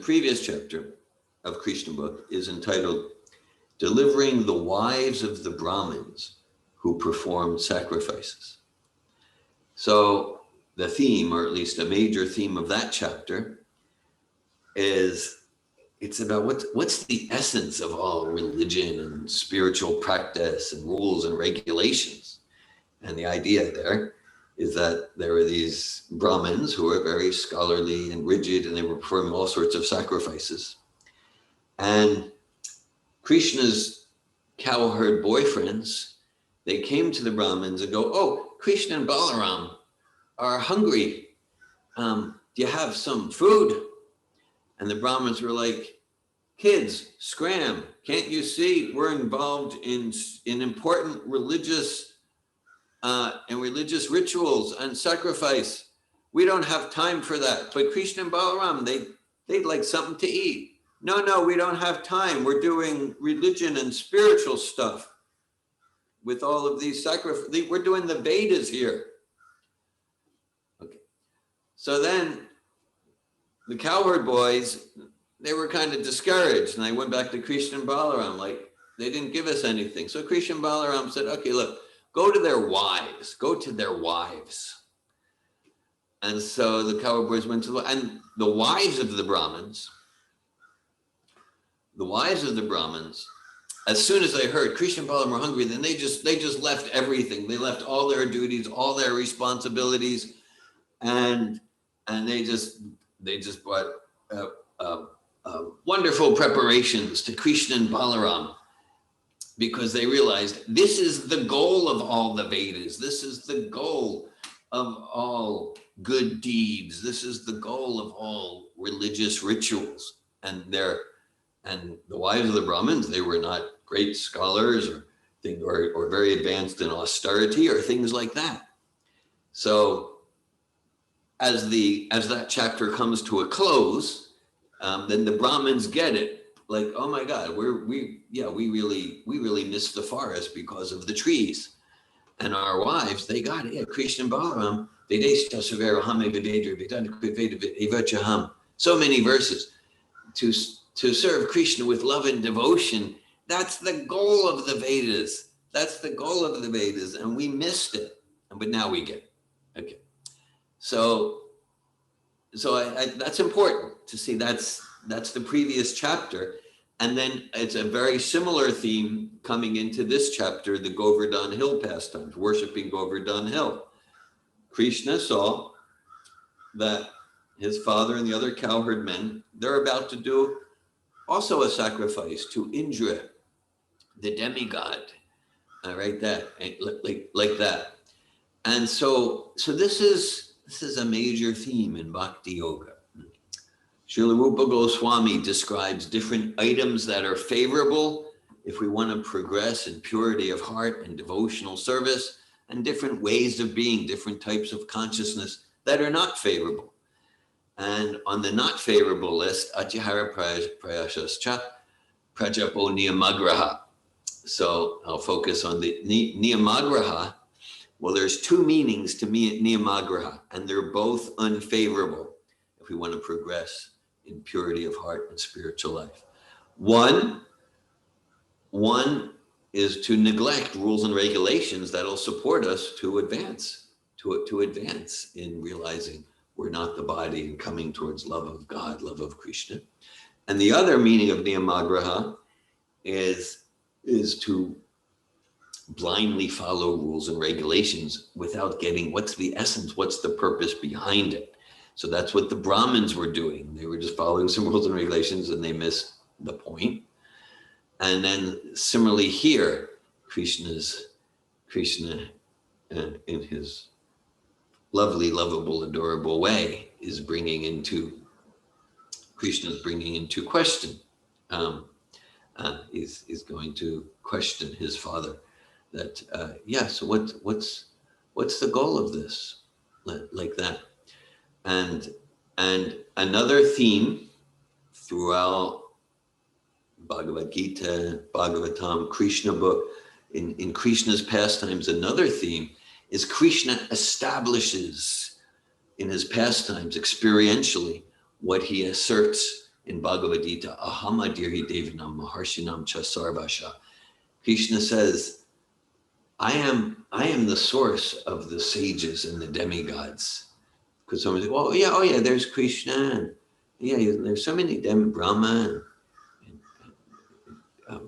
previous chapter of Krishna book is entitled Delivering the Wives of the Brahmins Who Performed Sacrifices. So the theme, or at least a major theme of that chapter, is it's about what's the essence of all religion and spiritual practice and rules and regulations. And the idea there is that there were these Brahmins who were very scholarly and rigid, and they were performing all sorts of sacrifices. And Krishna's cowherd boyfriends, they came to the Brahmins and go, "Oh, Krishna and Balaram are hungry. Do you have some food?" And the Brahmins were like, "Kids, scram, can't you see we're involved in important religious rituals and sacrifice? We don't have time for that. But Krishna and Balaram, they'd like something to eat. No, we don't have time. We're doing religion and spiritual stuff with all of these sacrifices. We're doing the Vedas here." Okay. So then the cowherd boys, they were kind of discouraged, and they went back to Krishna and Balaram, like, they didn't give us anything. So Krishna and Balaram said, "Okay, look, go to their wives. And so the cowherd boys went to the wives of the Brahmins, as soon as they heard Krishna and Balaram were hungry, then they just left everything. They left all their duties, all their responsibilities, and they just brought wonderful preparations to Krishna and Balaram, because they realized this is the goal of all the Vedas. This is the goal of all good deeds. This is the goal of all religious rituals. And the wives of the Brahmins, they were not great scholars or very advanced in austerity or things like that. So as that chapter comes to a close, then the Brahmins get it. Like, oh my God, we really missed the forest because of the trees. And our wives, they got it. Yeah, Krishna and Balaram, so many verses to serve Krishna with love and devotion. That's the goal of the Vedas. And we missed it. But now we get it. Okay. So that's important to see. That's the previous chapter. And then it's a very similar theme coming into this chapter, the Govardhana Hill pastimes, worshiping Govardhana Hill. Krishna saw that his father and the other cowherd men, they're about to do also a sacrifice to Indra, the demigod, like that. And so this is a major theme in Bhakti Yoga. Srila Rupa Goswami describes different items that are favorable if we want to progress in purity of heart and devotional service, and different ways of being, different types of consciousness that are not favorable. And on the not favorable list, Atihara Prayashascha Prajapo Niyamagraha. So I'll focus on the Niyamagraha. Well, there's two meanings to Niyamagraha, and they're both unfavorable if we want to progress in purity of heart and spiritual life. One is to neglect rules and regulations that'll support us to advance in realizing we're not the body and coming towards love of God, love of Krishna. And the other meaning of Niyamagraha is to blindly follow rules and regulations without getting what's the essence, what's the purpose behind it. So that's what the Brahmins were doing. They were just following some rules and regulations, and they missed the point. And then similarly here, Krishna in his lovely, lovable, adorable way is bringing into question. He's going to question his father that, so what's the goal of this? Like that. And another theme throughout Bhagavad Gita, Bhagavatam, Krishna book, in Krishna's pastimes, another theme is Krishna establishes in his pastimes experientially what he asserts in Bhagavad Gita, Ahamadirhi Devanam Maharshinam Cha Sarvasha. Krishna says, I am the source of the sages and the demigods. Because someone says, well, yeah, oh yeah, there's Krishna, and yeah, there's so many Brahma, and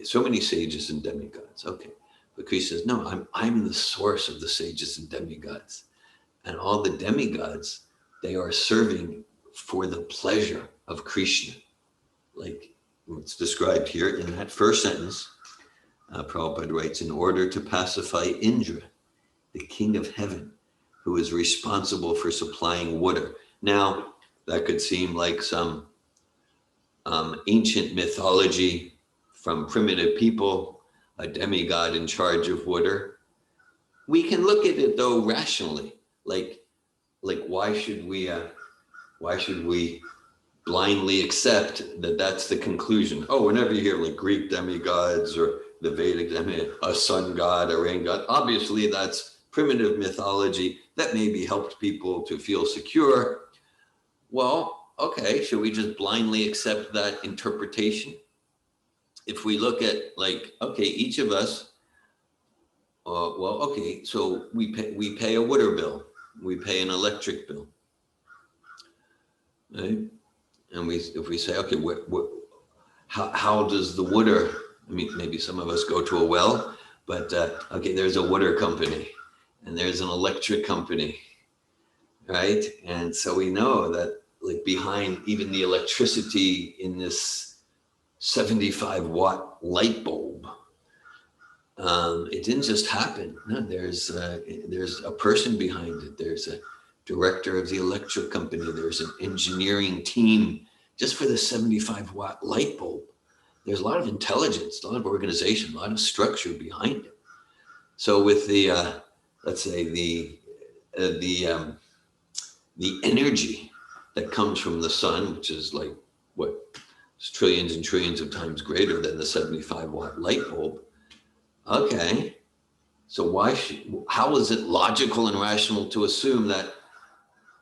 so many sages and demigods. Okay, but Krishna says, no, I'm the source of the sages and demigods, and all the demigods, they are serving for the pleasure of Krishna, like it's described here in that first sentence. Prabhupada writes, in order to pacify Indra, the king of heaven, who is responsible for supplying water. Now, that could seem like some ancient mythology from primitive people, a demigod in charge of water. We can look at it though rationally, like why should we blindly accept that that's the conclusion? Oh, whenever you hear like Greek demigods or the Vedic demigod, a sun god, a rain god, obviously that's primitive mythology that maybe helped people to feel secure. Well, okay, should we just blindly accept that interpretation? If we look at like, okay, each of us, well, okay, so we pay a water bill, we pay an electric bill, right? And if we say, okay, how does the water? I mean, maybe some of us go to a well, but okay, there's a water company, and there's an electric company, right? And so we know that like behind even the electricity in this 75-watt light bulb, it didn't just happen. No, there's a person behind it. There's a director of the electric company. There's an engineering team just for the 75-watt light bulb. There's a lot of intelligence, a lot of organization, a lot of structure behind it. So with the, let's say the energy that comes from the sun, which is like what, it's trillions and trillions of times greater than the 75-watt light bulb. Okay, so how is it logical and rational to assume that,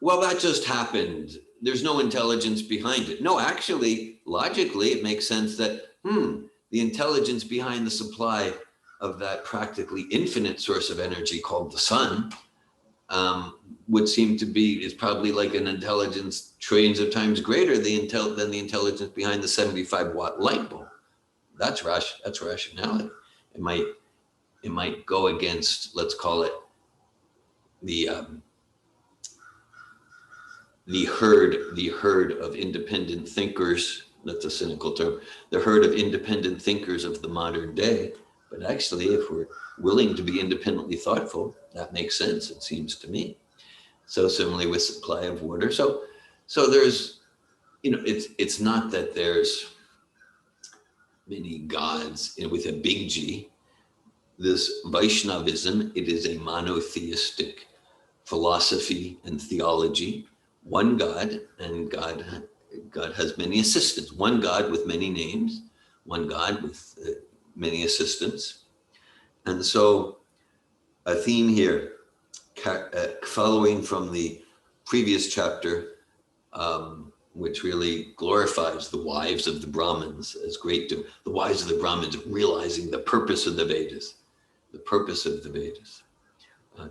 well, that just happened, there's no intelligence behind it? No, actually, logically, it makes sense that, the intelligence behind the supply of that practically infinite source of energy called the sun would seem to be, is probably like an intelligence trillions of times greater than the intelligence behind the 75-watt light bulb. That's rationality. It might go against, let's call it, the herd of independent thinkers. That's a cynical term. The herd of independent thinkers of the modern day. But actually, if we're willing to be independently thoughtful, that makes sense, it seems to me. So similarly with supply of water. So there's, it's not that there's many gods with a big G. This Vaishnavism, it is a monotheistic philosophy and theology. One God, and God has many assistants. One God with many names, one God with many assistants. And so a theme here, following from the previous chapter, which really glorifies the wives of the Brahmins as great, the wives of the Brahmins realizing the purpose of the Vedas,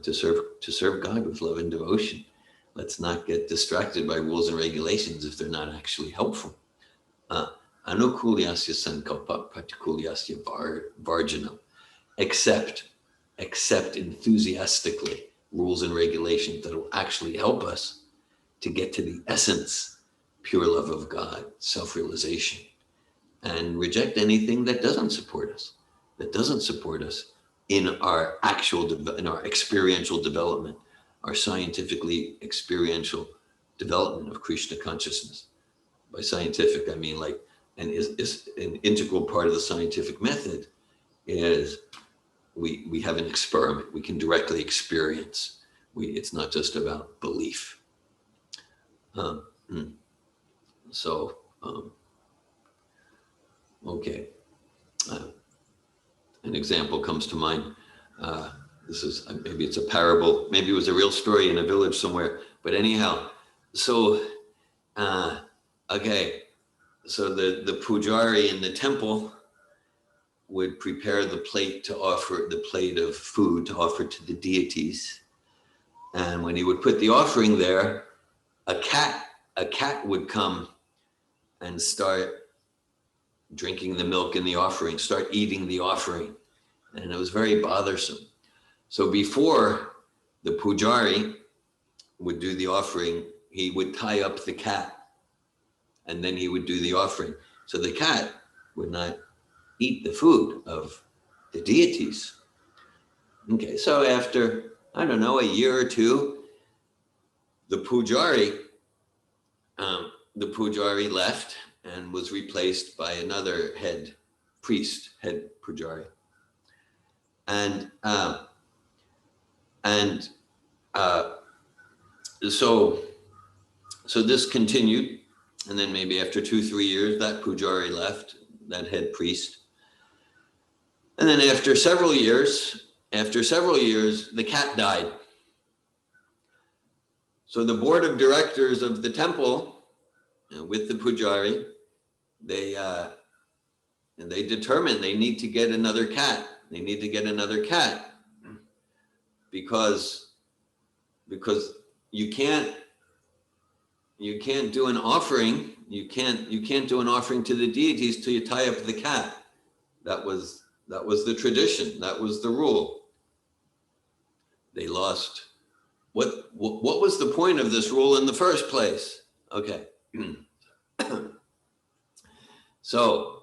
to serve God with love and devotion. Let's not get distracted by rules and regulations if they're not actually helpful. Anukulyasya sankalpa pratikulyasya varjanam. Accept enthusiastically rules and regulations that will actually help us to get to the essence, pure love of God, self-realization, and reject anything that doesn't support us, in our experiential development, our scientifically experiential development of Krishna consciousness. By scientific, I mean like, and is an integral part of the scientific method is we have an experiment we can directly experience. It's not just about belief. Okay. An example comes to mind. This is, maybe it's a parable, maybe it was a real story in a village somewhere, but anyhow, so, okay, the pujari in the temple would prepare the plate of food to offer to the deities. And when he would put the offering there, a cat would come and start drinking the milk in the offering, start eating the offering. And it was very bothersome. So before the pujari would do the offering, he would tie up the cat, and then he would do the offering. So the cat would not eat the food of the deities. Okay, so after, I don't know, a year or two, the pujari left and was replaced by another head pujari. And so this continued, and then maybe after 2-3 years, that pujari left, that head priest. And then after several years, the cat died. So the board of directors of the temple, with the pujari, they determined they need to get another cat. They need to get another cat because you can't do an offering. You can't do an offering to the deities till you tie up the cat. That was the tradition. That was the rule. They lost. What was the point of this rule in the first place? Okay. So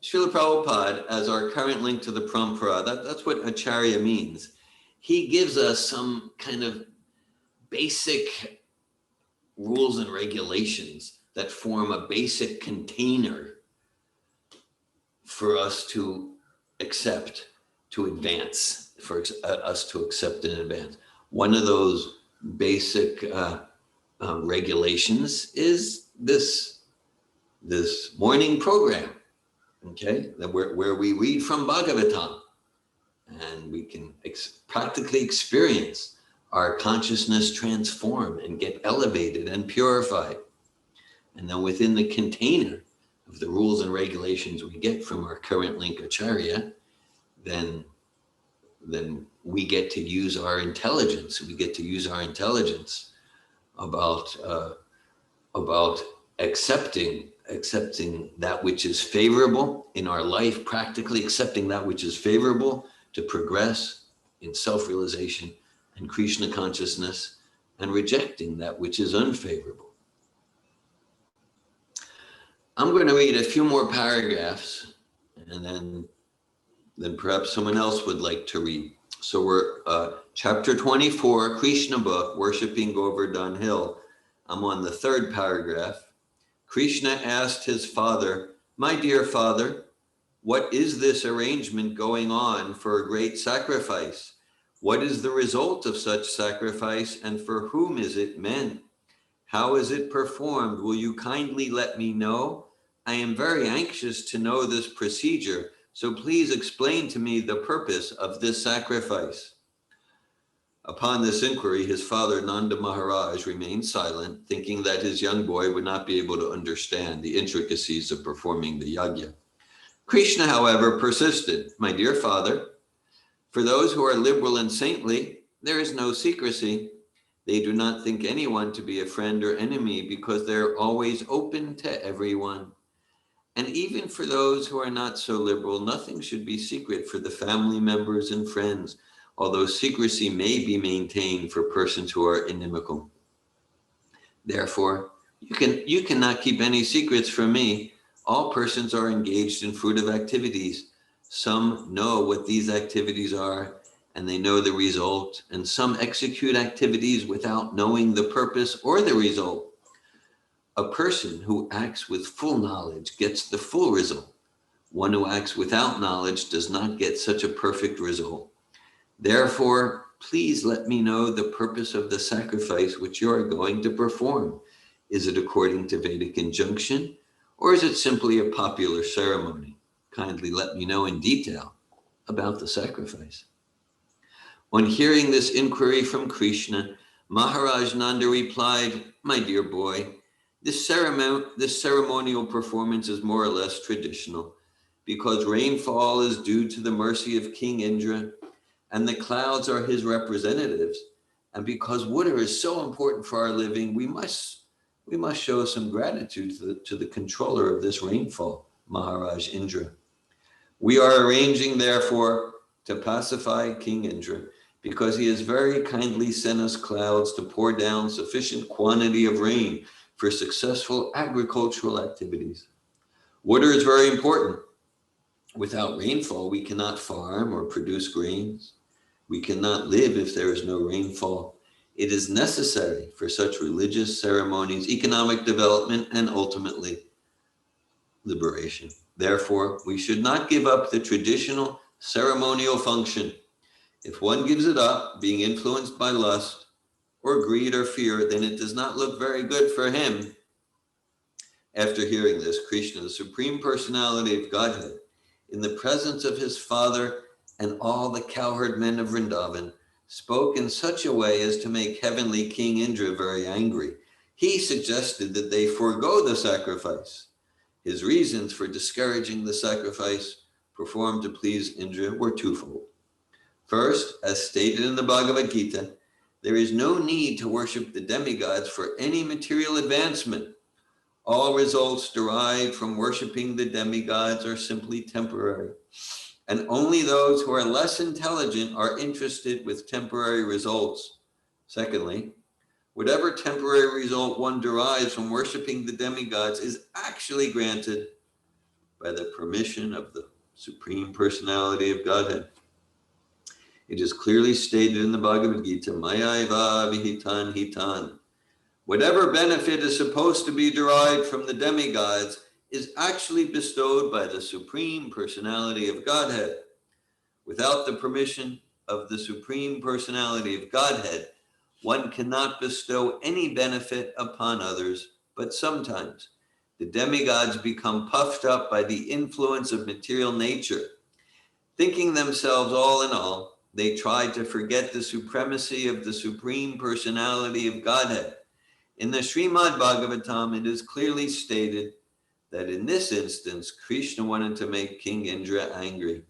Srila Prabhupada, as our current link to the Parampara, that's what Acharya means. He gives us some kind of basic rules and regulations that form a basic container for us to accept, to advance, for us to accept and advance. One of those basic regulations is this morning program, okay, where we read from Bhagavatam, and we can practically experience our consciousness transform and get elevated and purified. And then within the container of the rules and regulations we get from our current link Acharya, then we get to use our intelligence. We get to use our intelligence about accepting that which is favorable in our life, practically accepting that which is favorable to progress in self-realization and Krishna consciousness, and rejecting that which is unfavorable. I'm going to read a few more paragraphs, and then perhaps someone else would like to read. So we're chapter 24, Krishna book, Worshipping Govardhana Hill. I'm on the 3rd paragraph. Krishna asked his father, "My dear father, what is this arrangement going on for a great sacrifice? What is the result of such sacrifice, and for whom is it meant? How is it performed? Will you kindly let me know? I am very anxious to know this procedure, so please explain to me the purpose of this sacrifice." Upon this inquiry, his father Nanda Maharaj remained silent, thinking that his young boy would not be able to understand the intricacies of performing the yajna. Krishna, however, persisted. "My dear father, for those who are liberal and saintly, there is no secrecy. They do not think anyone to be a friend or enemy because they're always open to everyone. And even for those who are not so liberal, nothing should be secret for the family members and friends, although secrecy may be maintained for persons who are inimical. Therefore, you cannot keep any secrets from me. All persons are engaged in fruitive activities. Some know what these activities are, and they know the result, and some execute activities without knowing the purpose or the result. A person who acts with full knowledge gets the full result. One who acts without knowledge does not get such a perfect result. Therefore, please let me know the purpose of the sacrifice which you are going to perform. Is it according to Vedic injunction, or is it simply a popular ceremony? Kindly let me know in detail about the sacrifice." On hearing this inquiry from Krishna, Maharaj Nanda replied, "My dear boy, This ceremonial performance is more or less traditional because rainfall is due to the mercy of King Indra and the clouds are his representatives. And because water is so important for our living, we must show some gratitude to the controller of this rainfall, Maharaj Indra. We are arranging, therefore, to pacify King Indra because he has very kindly sent us clouds to pour down sufficient quantity of rain for successful agricultural activities. Water is very important. Without rainfall, we cannot farm or produce grains. We cannot live if there is no rainfall. It is necessary for such religious ceremonies, economic development, and ultimately liberation. Therefore, we should not give up the traditional ceremonial function. If one gives it up, being influenced by lust or greed or fear, then it does not look very good for him. After hearing this, Krishna, the Supreme Personality of Godhead, in the presence of his father and all the cowherd men of Vrindavan, spoke in such a way as to make heavenly King Indra very angry. He suggested that they forego the sacrifice. His reasons for discouraging the sacrifice performed to please Indra were twofold. First, as stated in the Bhagavad Gita, there is no need to worship the demigods for any material advancement. All results derived from worshiping the demigods are simply temporary, and only those who are less intelligent are interested with temporary results. Secondly, whatever temporary result one derives from worshiping the demigods is actually granted by the permission of the Supreme Personality of Godhead. It is clearly stated in the Bhagavad Gita, Mayaiva vihitan hitan. Whatever benefit is supposed to be derived from the demigods is actually bestowed by the Supreme Personality of Godhead. Without the permission of the Supreme Personality of Godhead, one cannot bestow any benefit upon others, but sometimes the demigods become puffed up by the influence of material nature. Thinking themselves all in all, they try to forget the supremacy of the Supreme Personality of Godhead. In the Srimad Bhagavatam, it is clearly stated that in this instance, Krishna wanted to make King Indra angry.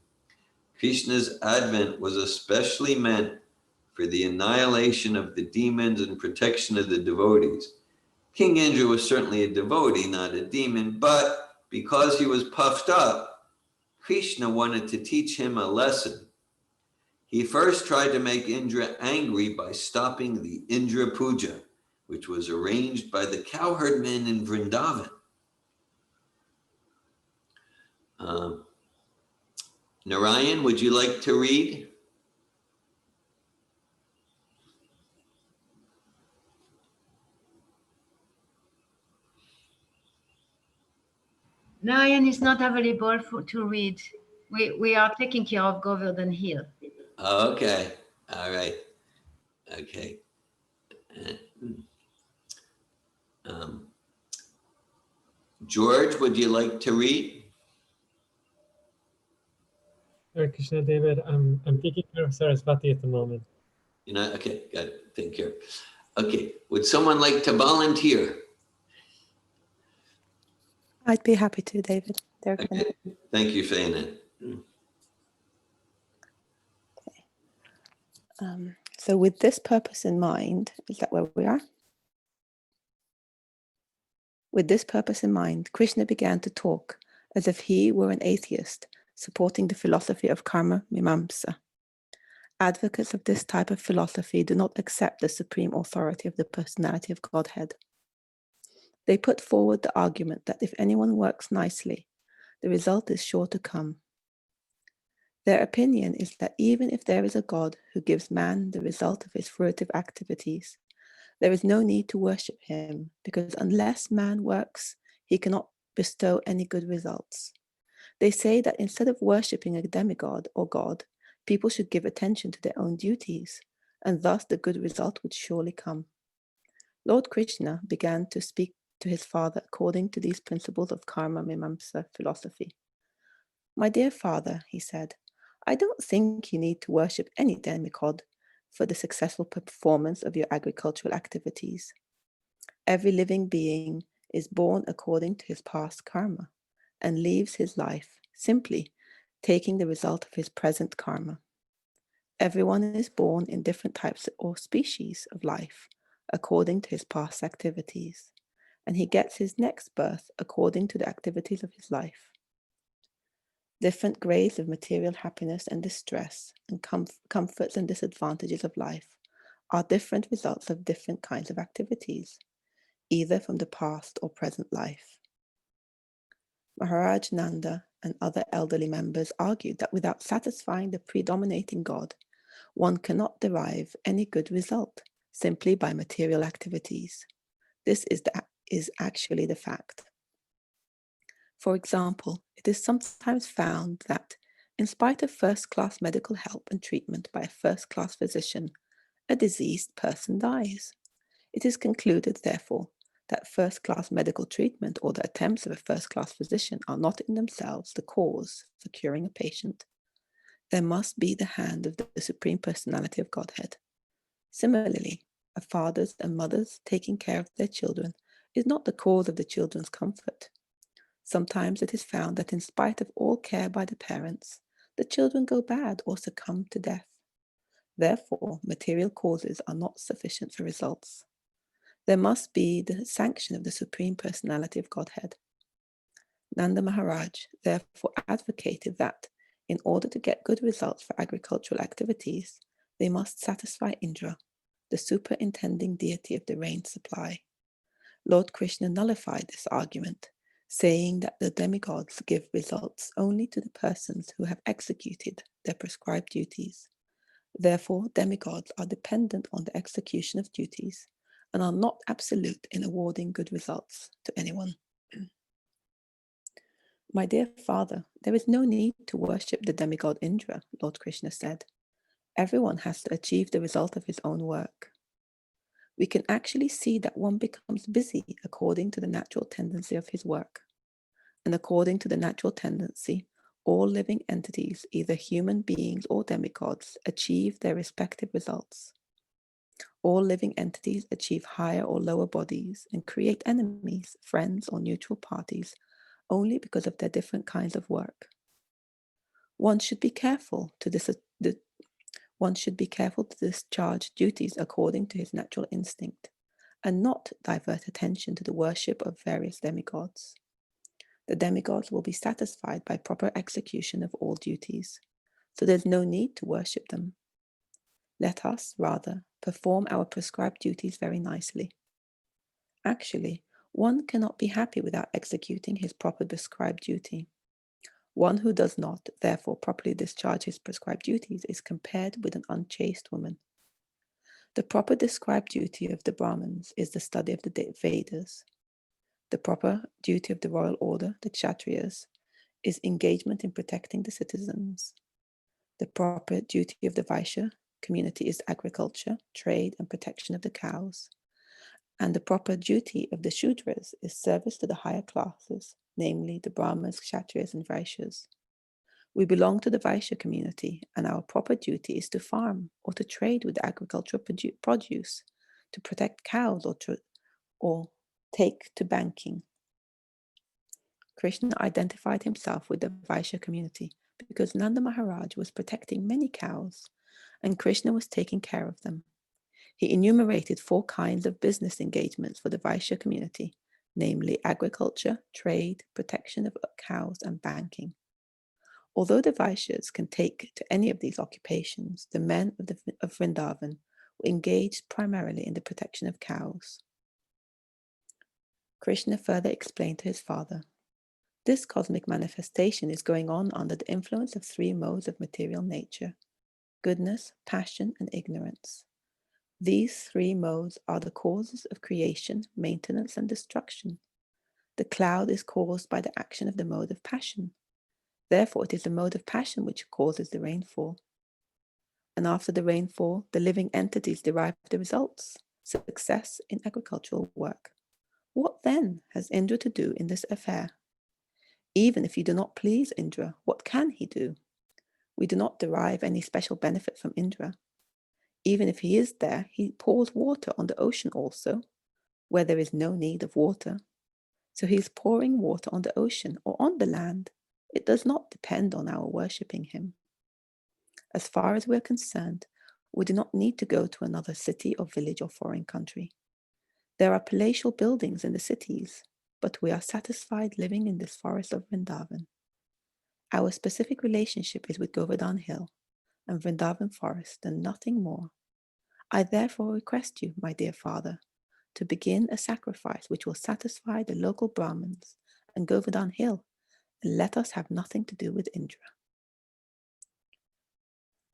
Krishna's advent was especially meant for the annihilation of the demons and protection of the devotees. King Indra was certainly a devotee, not a demon, but because he was puffed up, Krishna wanted to teach him a lesson. He first tried to make Indra angry by stopping the Indra Puja, which was arranged by the cowherd men in Vrindavan. Narayan, would you like to read? Narayan is not available to read. We are taking care of Govardhana here. Okay. All right. Okay. George, would you like to read? Hare Krishna, David. I'm taking care of Sarasvati at the moment. You know, okay, got it. Thank you. Okay, would someone like to volunteer? I'd be happy to, David. Okay. Thank you, Faina. Okay. So with this purpose in mind, is that where we are? With this purpose in mind, Krishna began to talk as if he were an atheist, supporting the philosophy of karma mimamsa. Advocates of this type of philosophy do not accept the supreme authority of the personality of Godhead. They put forward the argument that if anyone works nicely, the result is sure to come. Their opinion is that even if there is a God who gives man the result of his fruitive activities, there is no need to worship him, because unless man works, he cannot bestow any good results. They say that instead of worshipping a demigod or God, people should give attention to their own duties, and thus the good result would surely come. Lord Krishna began to speak to his father according to these principles of karma mimamsa philosophy. My dear father, he said, I don't think you need to worship any demigod for the successful performance of your agricultural activities. Every living being is born according to his past karma and leaves his life simply taking the result of his present karma. Everyone is born in different types or species of life according to his past activities, and he gets his next birth according to the activities of his life. Different grades of material happiness and distress and comforts and disadvantages of life are different results of different kinds of activities, either from the past or present life. Maharaj Nanda and other elderly members argued that without satisfying the predominating God, one cannot derive any good result simply by material activities. This is actually the fact. For example, it is sometimes found that, in spite of first-class medical help and treatment by a first-class physician, a diseased person dies. It is concluded, therefore, that first-class medical treatment or the attempts of a first-class physician are not in themselves the cause for curing a patient. There must be the hand of the Supreme Personality of Godhead. Similarly, a father's and mother's taking care of their children is not the cause of the children's comfort. Sometimes it is found that in spite of all care by the parents, the children go bad or succumb to death. Therefore, material causes are not sufficient for results. There must be the sanction of the Supreme Personality of Godhead. Nanda Maharaj therefore advocated that, in order to get good results for agricultural activities, they must satisfy Indra, the superintending deity of the rain supply. Lord Krishna nullified this argument, saying that the demigods give results only to the persons who have executed their prescribed duties. Therefore, demigods are dependent on the execution of duties and are not absolute in awarding good results to anyone. My dear father, there is no need to worship the demigod Indra, Lord Krishna said. Everyone has to achieve the result of his own work. We can actually see that one becomes busy according to the natural tendency of his work. And according to the natural tendency, all living entities, either human beings or demigods, achieve their respective results. All living entities achieve higher or lower bodies and create enemies, friends, or neutral parties only because of their different kinds of work. One should be careful to discharge duties according to his natural instinct and not divert attention to the worship of various demigods. The demigods will be satisfied by proper execution of all duties, so there's no need to worship them. Let us, rather, perform our prescribed duties very nicely. Actually, one cannot be happy without executing his proper prescribed duty. One who does not, therefore, properly discharge his prescribed duties is compared with an unchaste woman. The proper described duty of the Brahmins is the study of the Vedas. The proper duty of the royal order, the Kshatriyas, is engagement in protecting the citizens. The proper duty of the Vaishya community is agriculture, trade, and protection of the cows. And the proper duty of the Shudras is service to the higher classes, namely the Brahmas, Kshatriyas, and Vaishyas. We belong to the Vaishya community, and our proper duty is to farm or to trade with agricultural produce, to protect cows, or take to banking. Krishna identified himself with the Vaishya community because Nanda Maharaj was protecting many cows, and Krishna was taking care of them. He enumerated 4 kinds of business engagements for the Vaishya community, namely agriculture, trade, protection of cows, and banking. Although the Vaishyas can take to any of these occupations, the men of Vrindavan were engaged primarily in the protection of cows. Krishna further explained to his father, this cosmic manifestation is going on under the influence of 3 modes of material nature: goodness, passion, and ignorance. These 3 modes are the causes of creation, maintenance, and destruction. The cloud is caused by the action of the mode of passion. Therefore, it is the mode of passion which causes the rainfall. And after the rainfall, the living entities derive the results, success in agricultural work. What then has Indra to do in this affair? Even if you do not please Indra, what can he do? We do not derive any special benefit from Indra. Even if he is there, he pours water on the ocean also, where there is no need of water. So he's pouring water on the ocean or on the land. It does not depend on our worshipping him. As far as we're concerned, we do not need to go to another city or village or foreign country. There are palatial buildings in the cities, but we are satisfied living in this forest of Vrindavan. Our specific relationship is with Govardhana Hill and Vrindavan forest and nothing more. I therefore request you, my dear father, to begin a sacrifice which will satisfy the local Brahmins and Govardhana Hill, and let us have nothing to do with Indra.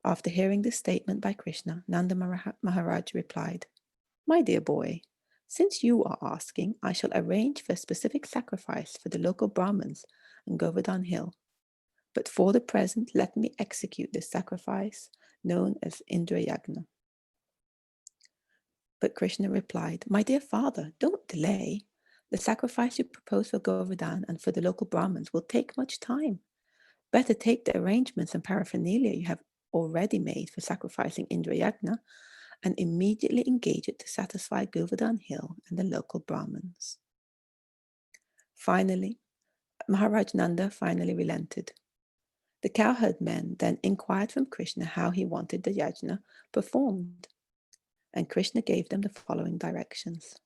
After hearing this statement by Krishna, Nanda Maharaj replied, My dear boy, since you are asking, I shall arrange for a specific sacrifice for the local Brahmins and Govardhana Hill. But for the present, let me execute this sacrifice known as Indra Yagna. But Krishna replied, My dear father, don't delay. The sacrifice you propose for Govardhan and for the local Brahmins will take much time. Better take the arrangements and paraphernalia you have already made for sacrificing Indra Yagna and immediately engage it to satisfy Govardhan Hill and the local Brahmins. Finally, Maharaj Nanda finally relented. The cowherd men then inquired from Krishna how he wanted the yajna performed, and Krishna gave them the following directions.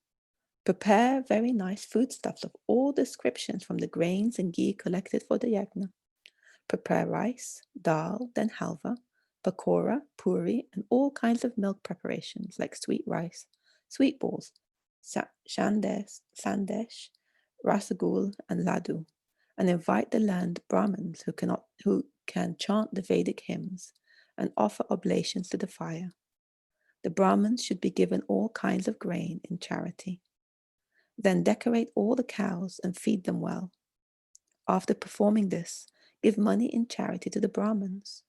Prepare very nice foodstuffs of all descriptions from the grains and ghee collected for the yajna. Prepare rice, dal, then halva, pakora, puri, and all kinds of milk preparations like sweet rice, sweet balls, sandesh, rasagul, and laddu, and invite the learned Brahmins who can chant the Vedic hymns and offer oblations to the fire. The Brahmins should be given all kinds of grain in charity. Then decorate all the cows and feed them well. After performing this, give money in charity to the Brahmins.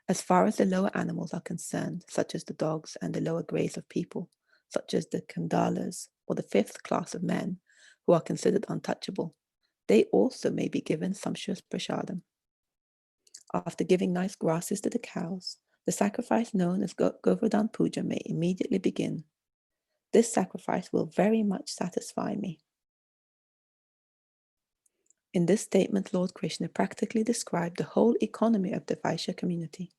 As far as the lower animals are concerned, such as the dogs and the lower grades of people, such as the Kandalas or the fifth class of men who are considered untouchable, they also may be given sumptuous prasadam. After giving nice grasses to the cows, the sacrifice known as Govardhana Puja may immediately begin. This sacrifice will very much satisfy me. In this statement, Lord Krishna practically described the whole economy of the Vaishya community.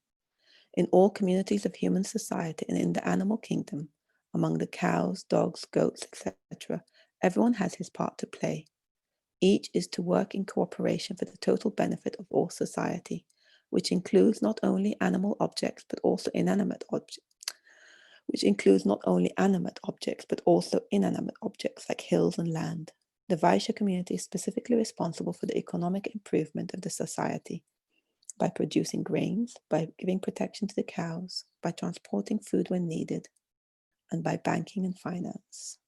In all communities of human society and in the animal kingdom, among the cows, dogs, goats, etc., everyone has his part to play. Each is to work in cooperation for the total benefit of all society, which includes not only animal objects but also inanimate objects. Like hills and land. The Vaishya community is specifically responsible for the economic improvement of the society by producing grains, by giving protection to the cows, by transporting food when needed, and by banking and finance.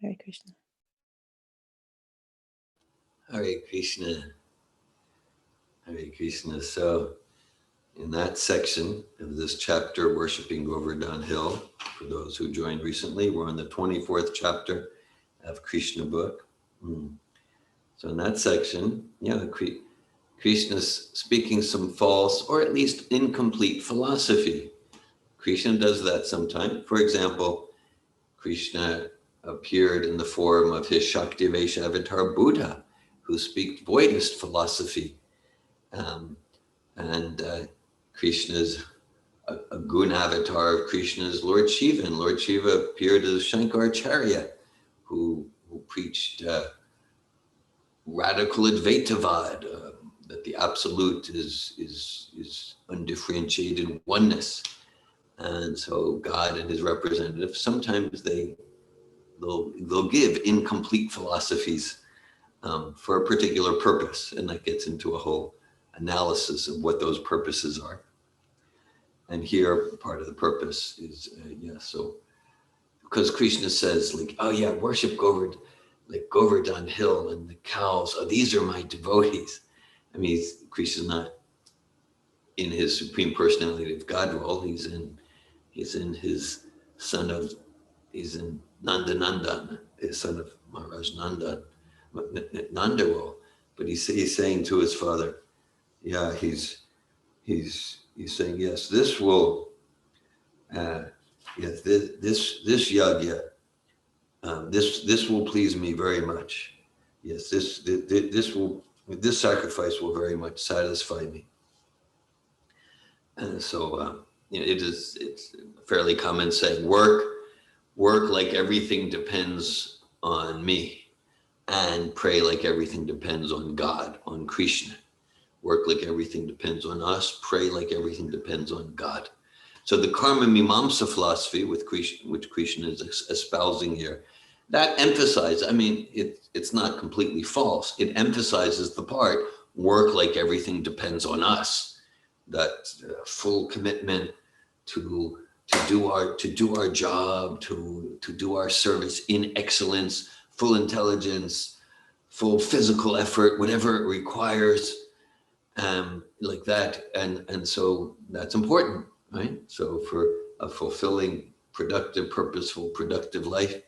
Hare Krishna. Hare Krishna. Hare Krishna. So, in that section of this chapter, Worshipping Govardhana Hill, for those who joined recently, we're on the 24th chapter of Krishna book. So in that section, Krishna's speaking some false or at least incomplete philosophy. Krishna does that sometimes. For example, Krishna appeared in the form of his Shaktivesha avatar Buddha, who speaks Voidist philosophy. Krishna's a gun avatar of Krishna's Lord Shiva, and Lord Shiva appeared as Shankaracharya, who preached radical Advaitavad, that the absolute is undifferentiated oneness. And so God and his representatives, sometimes they'll give incomplete philosophies for a particular purpose, and that gets into a whole analysis of what those purposes are. And here, part of the purpose is, so because Krishna says, like, oh yeah, worship Govardhana Hill and the cows. Oh, these are my devotees. I mean, Krishna's not in his Supreme Personality of God role. He's in he's in Nandanandan, his son of Maharaj Nanda role. But he's saying to his father, he's saying, yes, this yagya This will please me very much. Yes, this sacrifice will very much satisfy me. And so it's a fairly common saying, work like everything depends on me, and pray like everything depends on God, on Krishna. Work like everything depends on us, pray like everything depends on God. So the Karma Mimamsa philosophy, which Krishna is espousing here, that emphasizes, I mean, it's not completely false. It emphasizes the part, work like everything depends on us. That full commitment to do our job, to do our service in excellence, full intelligence, full physical effort, whatever it requires, like that. And so that's important, right? So for a fulfilling, productive, purposeful, productive life,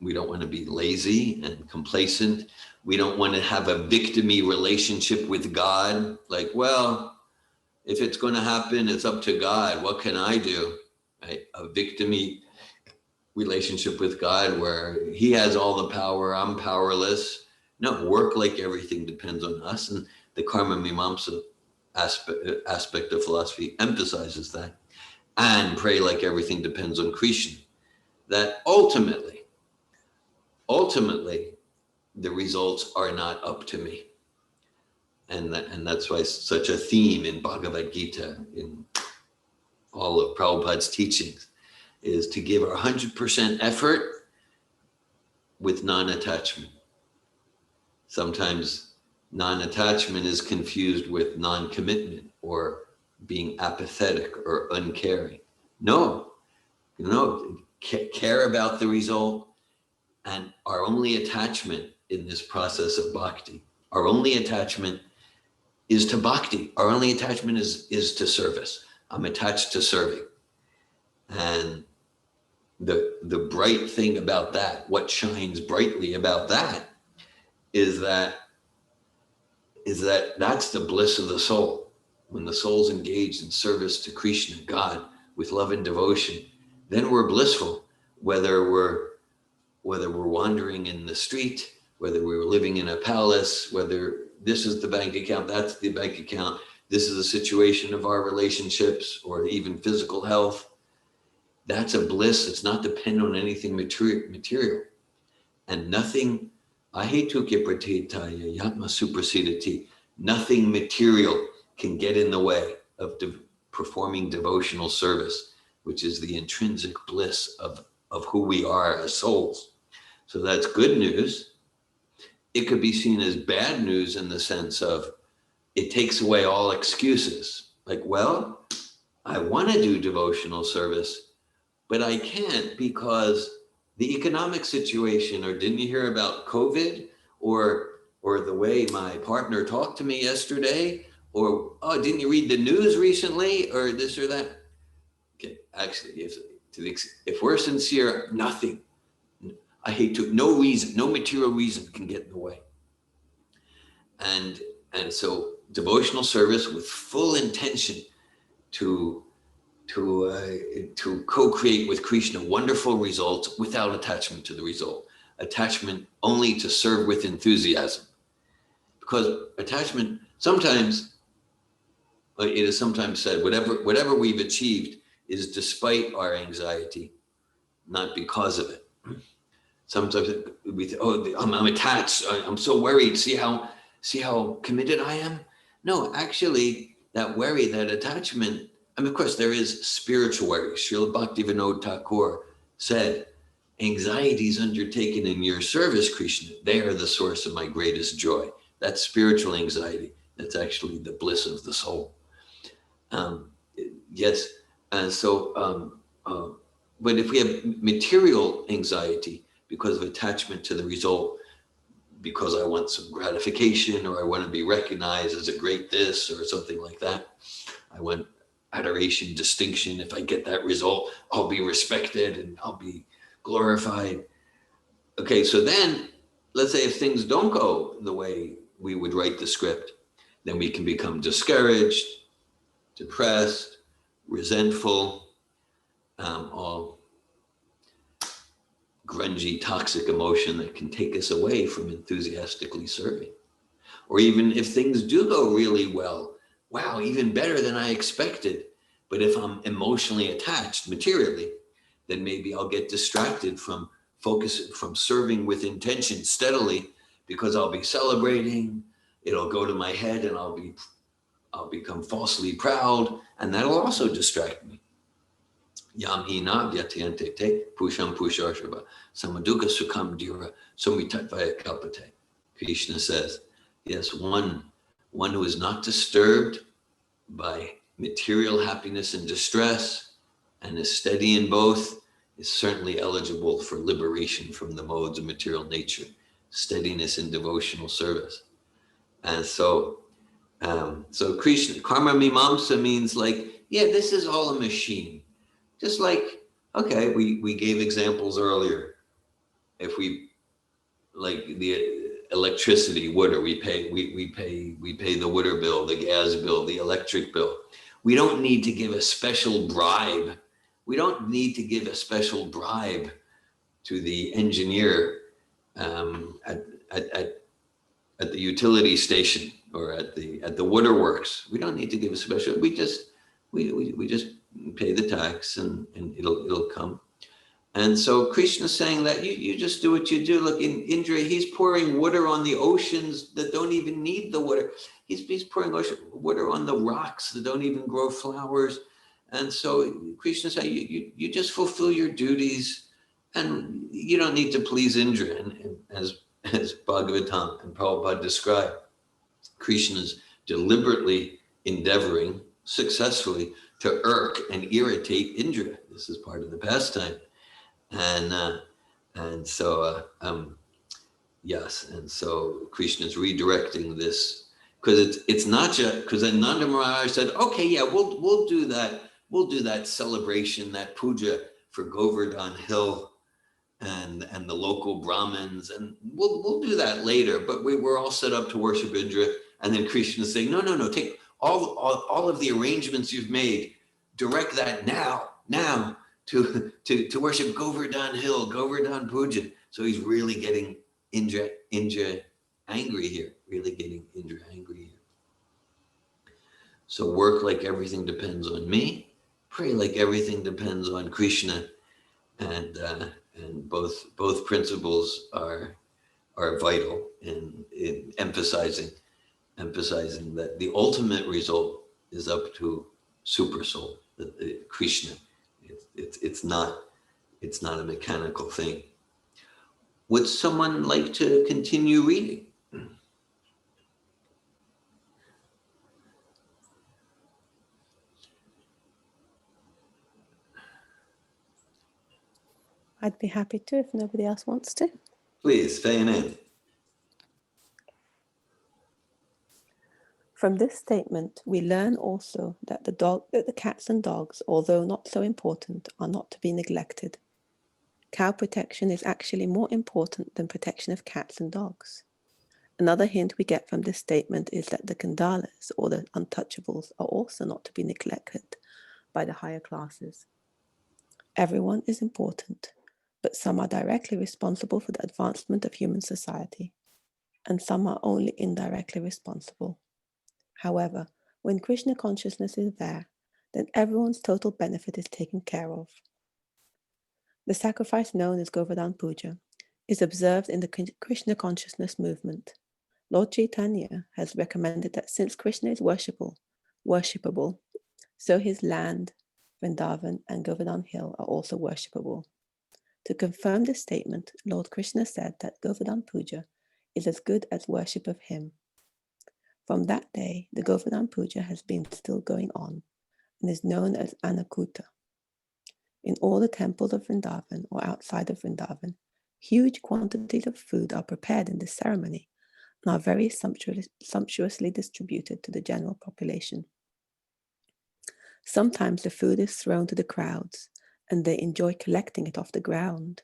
we don't want to be lazy and complacent. We don't want to have a victim-y relationship with God. Like, well, if it's going to happen, it's up to God. What can I do? Right? A victim-y relationship with God where he has all the power, I'm powerless. No, work like everything depends on us. And the Karma Mimamsa aspect of philosophy emphasizes that. And pray like everything depends on Krishna. That ultimately, the results are not up to me. And that's why such a theme in Bhagavad Gita, in all of Prabhupada's teachings, is to give our 100% effort with non-attachment. Sometimes non-attachment is confused with non-commitment or being apathetic or uncaring. No, care about the result. And our only attachment in this process of bhakti, our only attachment is to bhakti. Our only attachment is to service. I'm attached to serving. And the bright thing about that, what shines brightly about that, is that that's the bliss of the soul. When the soul's engaged in service to Krishna, God, with love and devotion, then we're blissful. Whether we're wandering in the street, whether we were living in a palace, whether this is the bank account, that's the bank account, this is the situation of our relationships or even physical health, that's a bliss. It's not dependent on anything material. And nothing, ahetuke pratitaya yatma suprasidati, nothing material can get in the way of performing devotional service, which is the intrinsic bliss of who we are as souls. So that's good news. It could be seen as bad news in the sense of it takes away all excuses. Like, well, I want to do devotional service, but I can't because the economic situation, or didn't you hear about COVID, or the way my partner talked to me yesterday, or, oh, didn't you read the news recently, or this or that? Okay, actually, if we're sincere, nothing. No reason, no material reason can get in the way. And so devotional service with full intention to co-create with Krishna wonderful results without attachment to the result. Attachment only to serve with enthusiasm. Because attachment, sometimes, it is sometimes said, whatever we've achieved is despite our anxiety, not because of it. Sometimes we think, oh, I'm attached, I'm so worried, see how committed I am? No, actually, that worry, that attachment, I mean, of course, there is spiritual worry. Srila Bhaktivinoda Thakur said, anxieties undertaken in your service, Krishna, they are the source of my greatest joy. That's spiritual anxiety. That's actually the bliss of the soul. Yes, and so, but if we have material anxiety because of attachment to the result, because I want some gratification, or I want to be recognized as a great this or something like that, I want adoration, distinction. If I get that result, I'll be respected and I'll be glorified. Okay, so then let's say if things don't go the way we would write the script, then we can become discouraged, depressed, resentful, all grungy, toxic emotion that can take us away from enthusiastically serving. Or even if things do go really well, wow, even better than I expected. But if I'm emotionally attached materially, then maybe I'll get distracted from serving with intention steadily, because I'll be celebrating, it'll go to my head, and I'll become falsely proud, and that'll also distract me. Yam hina vyatyante te pusham pusharshava samaduka sukham dira somitatvaya kalpate. Krishna says, yes, one who is not disturbed by material happiness and distress and is steady in both is certainly eligible for liberation from the modes of material nature, steadiness in devotional service. And so Krishna, karma mimamsa means like, yeah, this is all a machine. Just like, okay, we gave examples earlier. If we, like the electricity, water, we pay the water bill, the gas bill, the electric bill. We don't need to give a special bribe. We don't need to give a special bribe to the engineer at the utility station or at the waterworks. We don't need to give a special. We just pay the tax and it'll come. And so Krishna is saying that you just do what you do. Look, in Indra, he's pouring water on the oceans that don't even need the water. He's pouring water on the rocks that don't even grow flowers. And so Krishna says, you just fulfill your duties, and you don't need to please Indra. And as Bhagavatam and Prabhupada describe, Krishna is deliberately endeavoring successfully to irk and irritate Indra. This is part of the pastime. And so Krishna is redirecting this, because it's not just because then Nanda Maharaj said, okay, yeah, we'll do that celebration, that puja for Govardhana Hill and the local Brahmins, and we'll do that later, but we're all set up to worship Indra. And then Krishna is saying, no, take all of the arrangements you've made, direct that now to worship Govardhana Hill, Govardhana Puja. So he's really getting Indra angry here, So work like everything depends on me, pray like everything depends on Krishna, and both principles are vital in emphasizing that the ultimate result is up to Super Soul, Krishna. It's not a mechanical thing. Would someone like to continue reading? I'd be happy to if nobody else wants to. Please, feign in. From this statement, we learn also that the cats and dogs, although not so important, are not to be neglected. Cow protection is actually more important than protection of cats and dogs. Another hint we get from this statement is that the Kandalas, or the untouchables, are also not to be neglected by the higher classes. Everyone is important, but some are directly responsible for the advancement of human society, and some are only indirectly responsible. However, when Krishna consciousness is there, then everyone's total benefit is taken care of. The sacrifice known as Govardhana Puja is observed in the Krishna consciousness movement. Lord Chaitanya has recommended that since Krishna is worshipable, so his land, Vrindavan, and Govardhana Hill are also worshipable. To confirm this statement, Lord Krishna said that Govardhana Puja is as good as worship of him. From that day, the Govardhana Puja has been still going on and is known as Annakuta. In all the temples of Vrindavan or outside of Vrindavan, huge quantities of food are prepared in this ceremony and are very sumptuously distributed to the general population. Sometimes the food is thrown to the crowds, and they enjoy collecting it off the ground.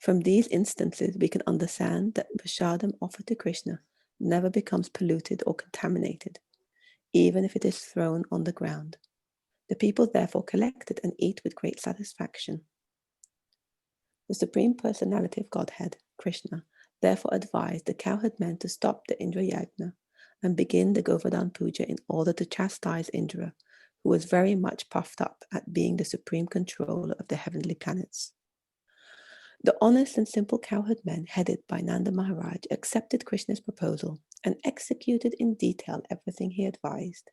From these instances, we can understand that prasadam offered to Krishna never becomes polluted or contaminated, even if it is thrown on the ground. The people therefore collect it and eat with great satisfaction. The Supreme Personality of Godhead, Krishna, therefore advised the cowherd men to stop the Indra Yagna and begin the Govardhana Puja in order to chastise Indra, who was very much puffed up at being the supreme controller of the heavenly planets. The honest and simple cowherd men, headed by Nanda Maharaj, accepted Krishna's proposal and executed in detail everything he advised.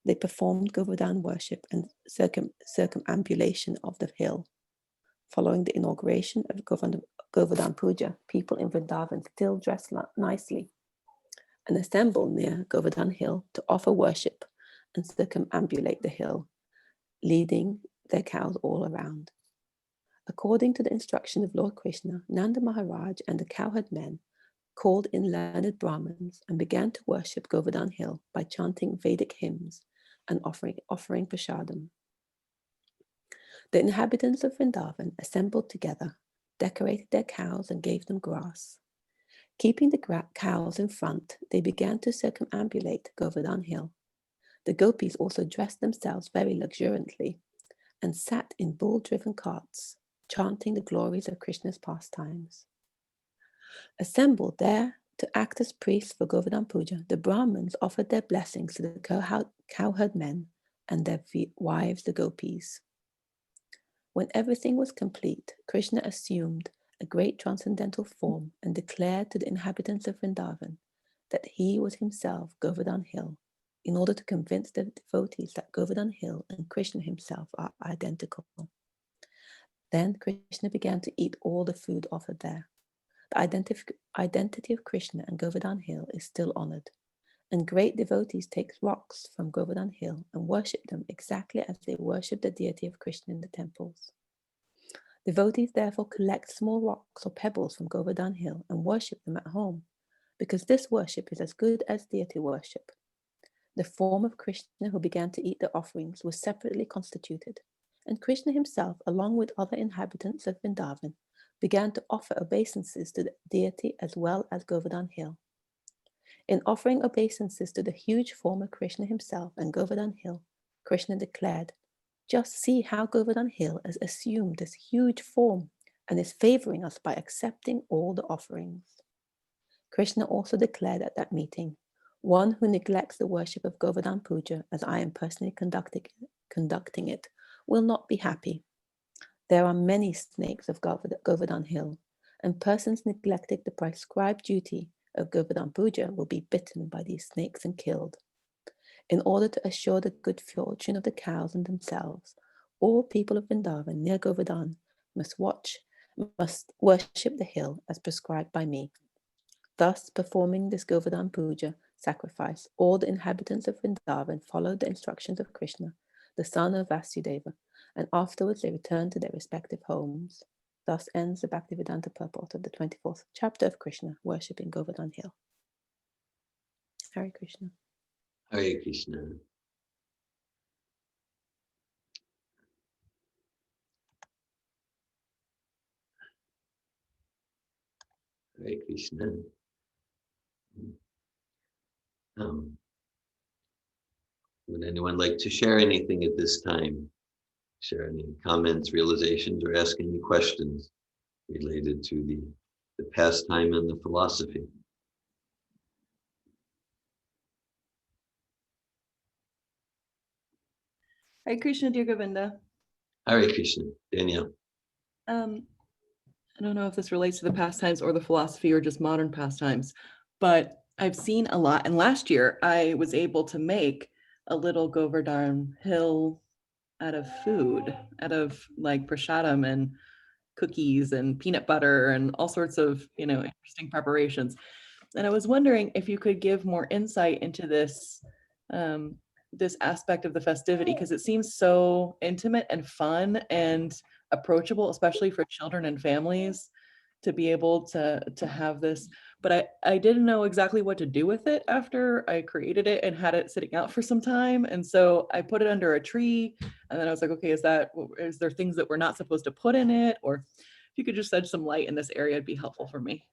They performed Govardhan worship and circumambulation of the hill. Following the inauguration of Govardhan Puja, people in Vrindavan still dressed nicely and assembled near Govardhan Hill to offer worship and circumambulate the hill, leading their cows all around. According to the instruction of Lord Krishna, Nanda Maharaj and the cowherd men called in learned Brahmins and began to worship Govardhan Hill by chanting Vedic hymns and offering prasadam. The inhabitants of Vrindavan assembled together, decorated their cows and gave them grass. Keeping the cows in front, they began to circumambulate Govardhan Hill. The gopis also dressed themselves very luxuriantly and sat in bull-driven carts, chanting the glories of Krishna's pastimes. Assembled there to act as priests for Govardhan Puja, the Brahmins offered their blessings to the cowherd men and their wives, the gopis. When everything was complete, Krishna assumed a great transcendental form and declared to the inhabitants of Vrindavan that he was himself Govardhan Hill, in order to convince the devotees that Govardhan Hill and Krishna himself are identical. Then Krishna began to eat all the food offered there. The identity of Krishna and Govardhan Hill is still honored, and great devotees take rocks from Govardhan Hill and worship them exactly as they worship the deity of Krishna in the temples. Devotees therefore collect small rocks or pebbles from Govardhan Hill and worship them at home, because this worship is as good as deity worship. The form of Krishna who began to eat the offerings was separately constituted, and Krishna himself, along with other inhabitants of Vrindavan, began to offer obeisances to the deity as well as Govardhan Hill. In offering obeisances to the huge form of Krishna himself and Govardhan Hill, Krishna declared, "Just see how Govardhan Hill has assumed this huge form and is favoring us by accepting all the offerings." Krishna also declared at that meeting, "One who neglects the worship of Govardhan Puja, as I am personally conducting it, will not be happy. There are many snakes of Govardhan Hill, and persons neglecting the prescribed duty of Govardhan Puja will be bitten by these snakes and killed. In order to assure the good fortune of the cows and themselves, all people of Vrindavan near Govardhan must worship the hill as prescribed by me." Thus, performing this Govardhan Puja sacrifice, all the inhabitants of Vrindavan followed the instructions of Krishna, the son of Vasudeva, and afterwards they returned to their respective homes. Thus ends the Bhaktivedanta purport of the 24th chapter of Krishna, worshipping Govardhan Hill. Hare Krishna. Hare Krishna. Hare Krishna. Would anyone like to share anything at this time? Share any comments, realizations, or ask any questions related to the pastime and the philosophy? Hare Krishna, dear Govinda. Hare Krishna. Danielle. I don't know if this relates to the pastimes or the philosophy or just modern pastimes, but I've seen a lot. And last year I was able to make a little Govardhan Hill out of food, out of like prasadam and cookies and peanut butter and all sorts of, interesting preparations. And I was wondering if you could give more insight into this, this aspect of the festivity, because it seems so intimate and fun and approachable, especially for children and families, to be able to have this. But I didn't know exactly what to do with it after I created it and had it sitting out for some time. And so I put it under a tree, and then I was like, okay, is there things that we're not supposed to put in it? Or if you could just shed some light in this area, it'd be helpful for me.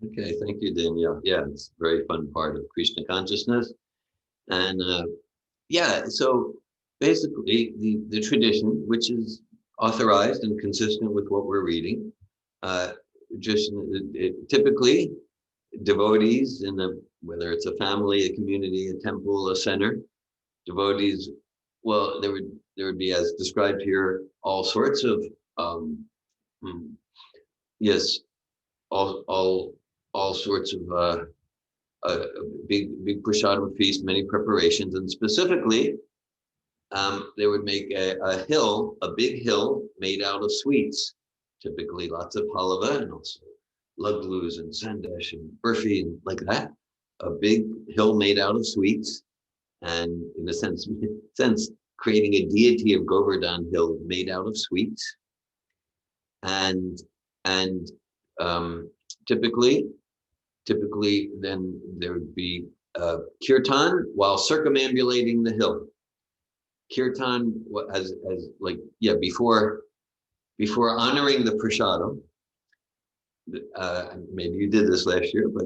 Okay, thank you, Danielle. Yeah, it's a very fun part of Krishna consciousness. And so basically the tradition, which is authorized and consistent with what we're reading, just typically devotees in a, whether it's a family, a community, a temple, a center, devotees, well, there would be, as described here, all sorts of yes, all sorts of big prasadam feast, many preparations, and specifically they would make a hill, a big hill made out of sweets, typically lots of halava and also laddus and sandesh and burfi and like that. A big hill made out of sweets, and in a sense creating a deity of Govardhan hill made out of sweets, and typically then there would be kirtan while circumambulating the hill. Kirtan as like, yeah, before honoring the prasadam. Maybe you did this last year, but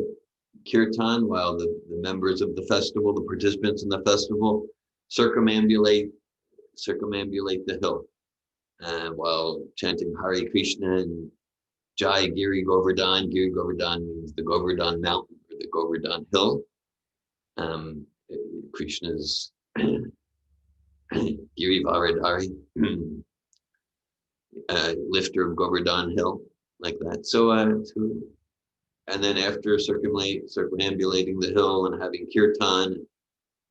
kirtan while the members of the festival, the participants in the festival, circumambulate the hill, while chanting Hare Krishna and Jai Giri Govardhan. Giri Govardhan means the Govardhan mountain or the Govardhan hill. Krishna's Giri Varadhari, lifter of Govardhan hill, like that. So, and then after circumambulating the hill and having kirtan,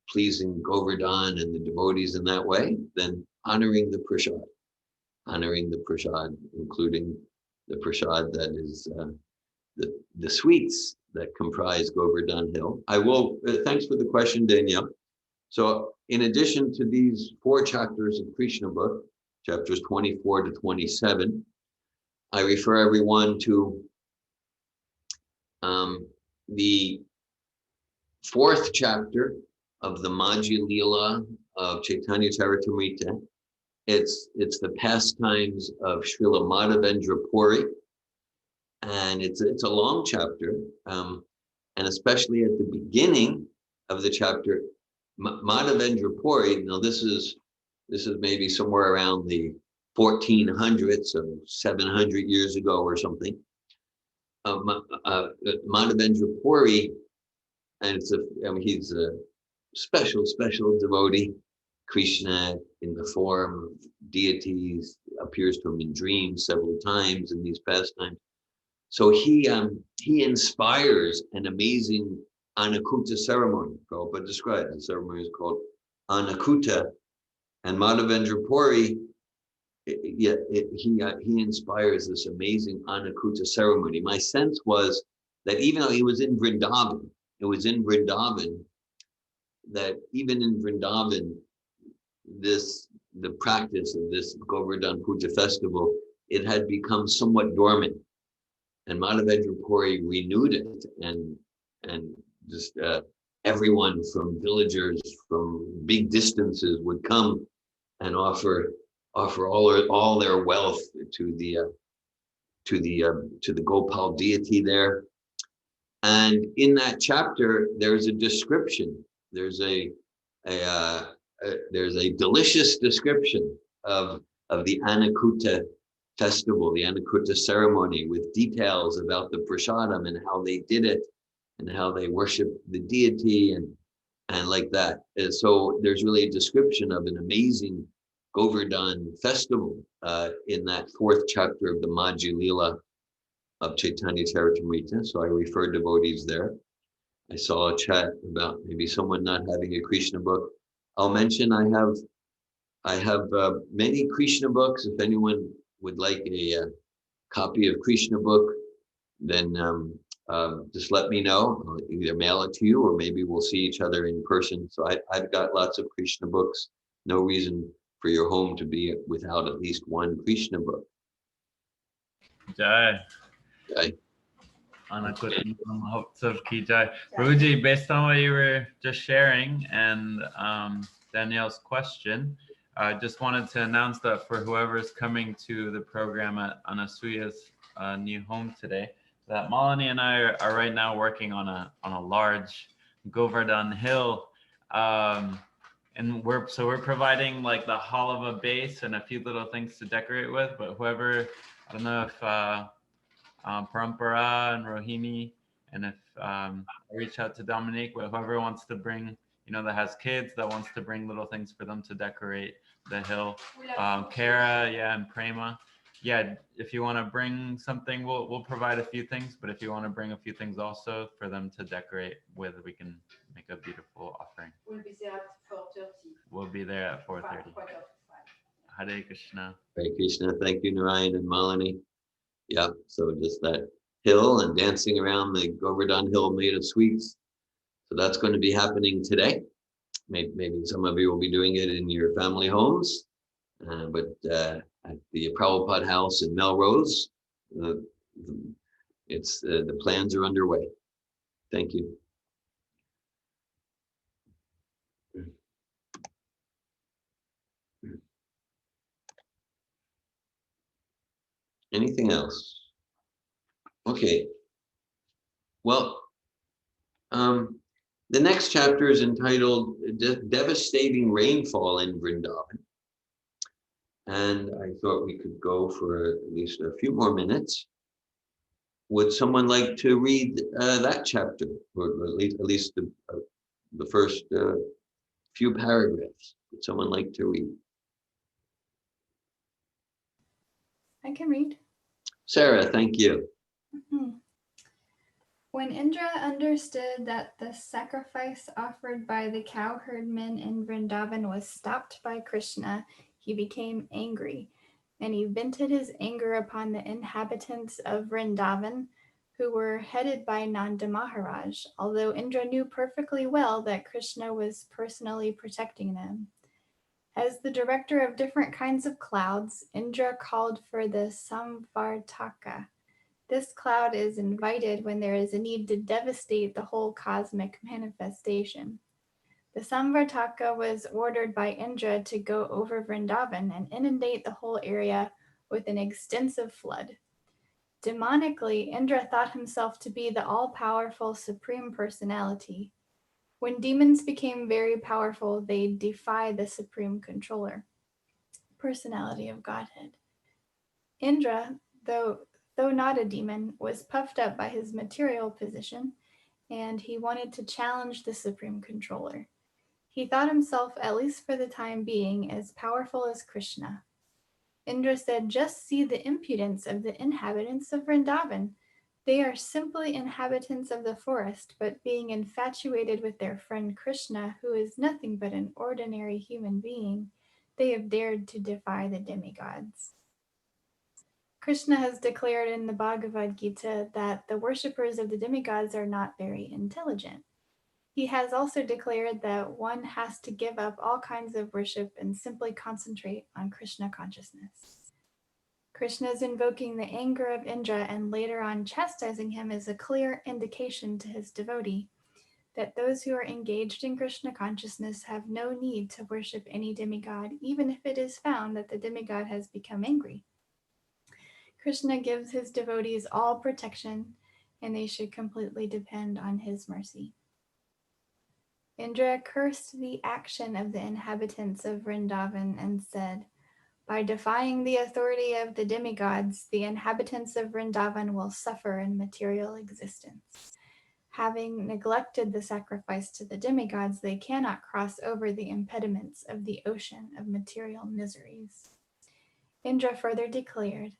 pleasing Govardhan and the devotees in that way, then honoring the prasad, including the prasad that is the sweets that comprise Govardhan hill. I will, thanks for the question, Danielle. So in addition to these 4 chapters of Krishna book, chapters 24 to 27, I refer everyone to the 4th chapter of the Majja Leela of Chaitanya Charitamrita. It's the pastimes of Srila Madhavendra Puri, and it's a long chapter, and especially at the beginning of the chapter, Madhavendra Puri. Now this is maybe somewhere around the 1400s, so 700 years ago or something. Madhavendra Puri, and he's a special devotee. Krishna in the form of deities appears to him in dreams several times in these pastimes. So he inspires an amazing Anakuta ceremony. Prabhupada describes the ceremony is called Anakuta, and Madhavendra Puri, he inspires this amazing Anakuta ceremony. My sense was that even though he was in Vrindavan, that even in Vrindavan, the practice of this Govardhan Puja festival, it had become somewhat dormant, and Madhavendra Puri renewed it, and just everyone from villagers from big distances would come and offer all their wealth to the Gopal deity there. And in that chapter, there's a description. There's a delicious description of the Anakuta festival, the Anakuta ceremony, with details about the prasadam and how they did it and how they worshiped the deity and like that. And so there's really a description of an amazing Govardhan festival in that 4th chapter of the Majja Leela of Chaitanya Charitamrita. So I referred devotees there. I saw a chat about maybe someone not having a Krishna book. I'll mention I have many Krishna books. If anyone would like a copy of Krishna book, then just let me know. I'll either mail it to you or maybe we'll see each other in person. So I've got lots of Krishna books. No reason for your home to be without at least one Krishna book. Jai. Okay. Anakuta Mahotsav ki jai. Ruji, based on what you were just sharing and Danielle's question, I just wanted to announce that for whoever's coming to the program at Anasuya's new home today, that Malini and I are right now working on a large Govardhan hill, and we're providing like the halava base and a few little things to decorate with. But whoever, I don't know if Parampara and Rohini. And if I reach out to Dominique, whoever wants to bring, that has kids, that wants to bring little things for them to decorate the hill. Kara, yeah, and Prema. Yeah, if you want to bring something, we'll provide a few things. But if you want to bring a few things also for them to decorate with, we can make a beautiful offering. We'll be there at 4:30. Hare Krishna. Hare Krishna. Thank you, Narayan and Malini. Yeah, so just that hill and dancing around the Govardhana hill made of sweets. So that's going to be happening today. Maybe some of you will be doing it in your family homes, but at the Prabhupada House in Melrose, the plans are underway. Thank you. Anything else? Okay. Well, the next chapter is entitled Devastating Rainfall in Vrindavan. And I thought we could go for at least a few more minutes. Would someone like to read that chapter, or at least the first few paragraphs? Would someone like to read? I can read. Sarah, thank you. When Indra understood that the sacrifice offered by the cowherdmen in Vrindavan was stopped by Krishna, he became angry, and he vented his anger upon the inhabitants of Vrindavan, who were headed by Nanda Maharaj, although Indra knew perfectly well that Krishna was personally protecting them. As the director of different kinds of clouds, Indra called for the Samvartaka. This cloud is invited when there is a need to devastate the whole cosmic manifestation. The Samvartaka was ordered by Indra to go over Vrindavan and inundate the whole area with an extensive flood. Demonically, Indra thought himself to be the all-powerful Supreme Personality. When demons became very powerful, they defy the Supreme Controller, Personality of Godhead. Indra, though not a demon, was puffed up by his material position, and he wanted to challenge the Supreme Controller. He thought himself, at least for the time being, as powerful as Krishna. Indra said, "Just see the impudence of the inhabitants of Vrindavan. They are simply inhabitants of the forest, but being infatuated with their friend Krishna, who is nothing but an ordinary human being, they have dared to defy the demigods." Krishna has declared in the Bhagavad Gita that the worshippers of the demigods are not very intelligent. He has also declared that one has to give up all kinds of worship and simply concentrate on Krishna consciousness. Krishna's invoking the anger of Indra and later on chastising him is a clear indication to his devotee that those who are engaged in Krishna consciousness have no need to worship any demigod, even if it is found that the demigod has become angry. Krishna gives his devotees all protection, and they should completely depend on his mercy. Indra cursed the action of the inhabitants of Vrindavan and said, "By defying the authority of the demigods, the inhabitants of Vrindavan will suffer in material existence. Having neglected the sacrifice to the demigods, they cannot cross over the impediments of the ocean of material miseries." Indra further declared,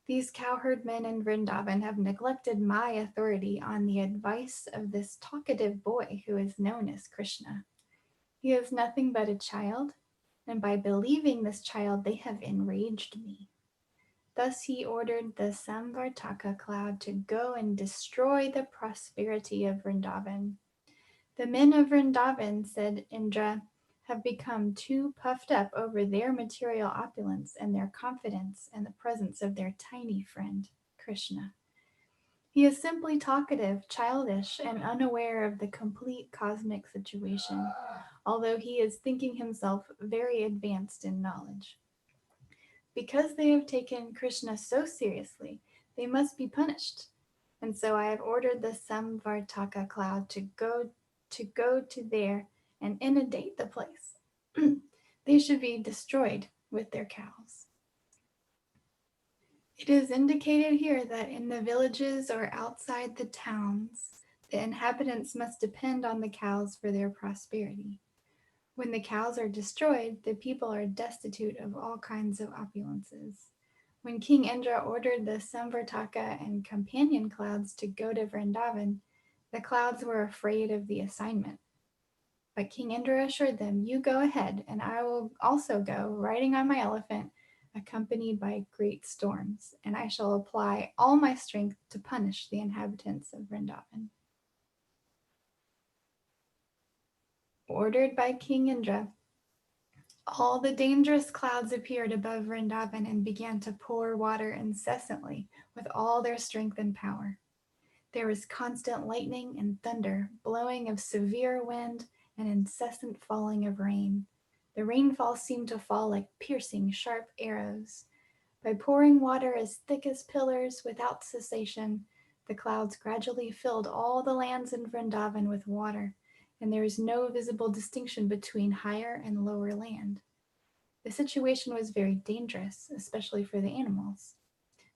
"These cowherdmen in Vrindavan have neglected my authority on the advice of this talkative boy who is known as Krishna. He is nothing but a child, and by believing this child, they have enraged me." Thus he ordered the Samvartaka cloud to go and destroy the prosperity of Vrindavan. "The men of Vrindavan," said Indra, "have become too puffed up over their material opulence and their confidence in the presence of their tiny friend, Krishna. He is simply talkative, childish, and unaware of the complete cosmic situation, although he is thinking himself very advanced in knowledge. Because they have taken Krishna so seriously, they must be punished. And so I have ordered the Samvartaka cloud to go to there and inundate the place. They should be destroyed with their cows." It is indicated here that in the villages or outside the towns, the inhabitants must depend on the cows for their prosperity. When the cows are destroyed, the people are destitute of all kinds of opulences. When King Indra ordered the Samvartaka and companion clouds to go to Vrindavan, the clouds were afraid of the assignment. But King Indra assured them, "You go ahead, and I will also go, riding on my elephant, accompanied by great storms, and I shall apply all my strength to punish the inhabitants of Vrindavan." Ordered by King Indra, all the dangerous clouds appeared above Vrindavan and began to pour water incessantly with all their strength and power. There was constant lightning and thunder, blowing of severe wind, and incessant falling of rain. The rainfall seemed to fall like piercing, sharp arrows. By pouring water as thick as pillars without cessation, the clouds gradually filled all the lands in Vrindavan with water, and there is no visible distinction between higher and lower land. The situation was very dangerous, especially for the animals.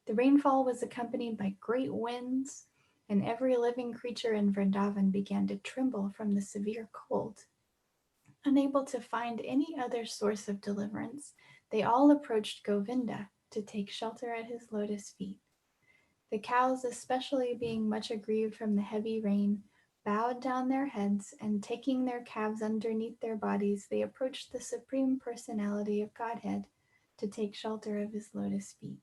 The rainfall was accompanied by great winds, and every living creature in Vrindavan began to tremble from the severe cold. Unable to find any other source of deliverance, they all approached Govinda to take shelter at his lotus feet. The cows, especially being much aggrieved from the heavy rain, bowed down their heads, and taking their calves underneath their bodies, they approached the Supreme Personality of Godhead to take shelter of his lotus feet.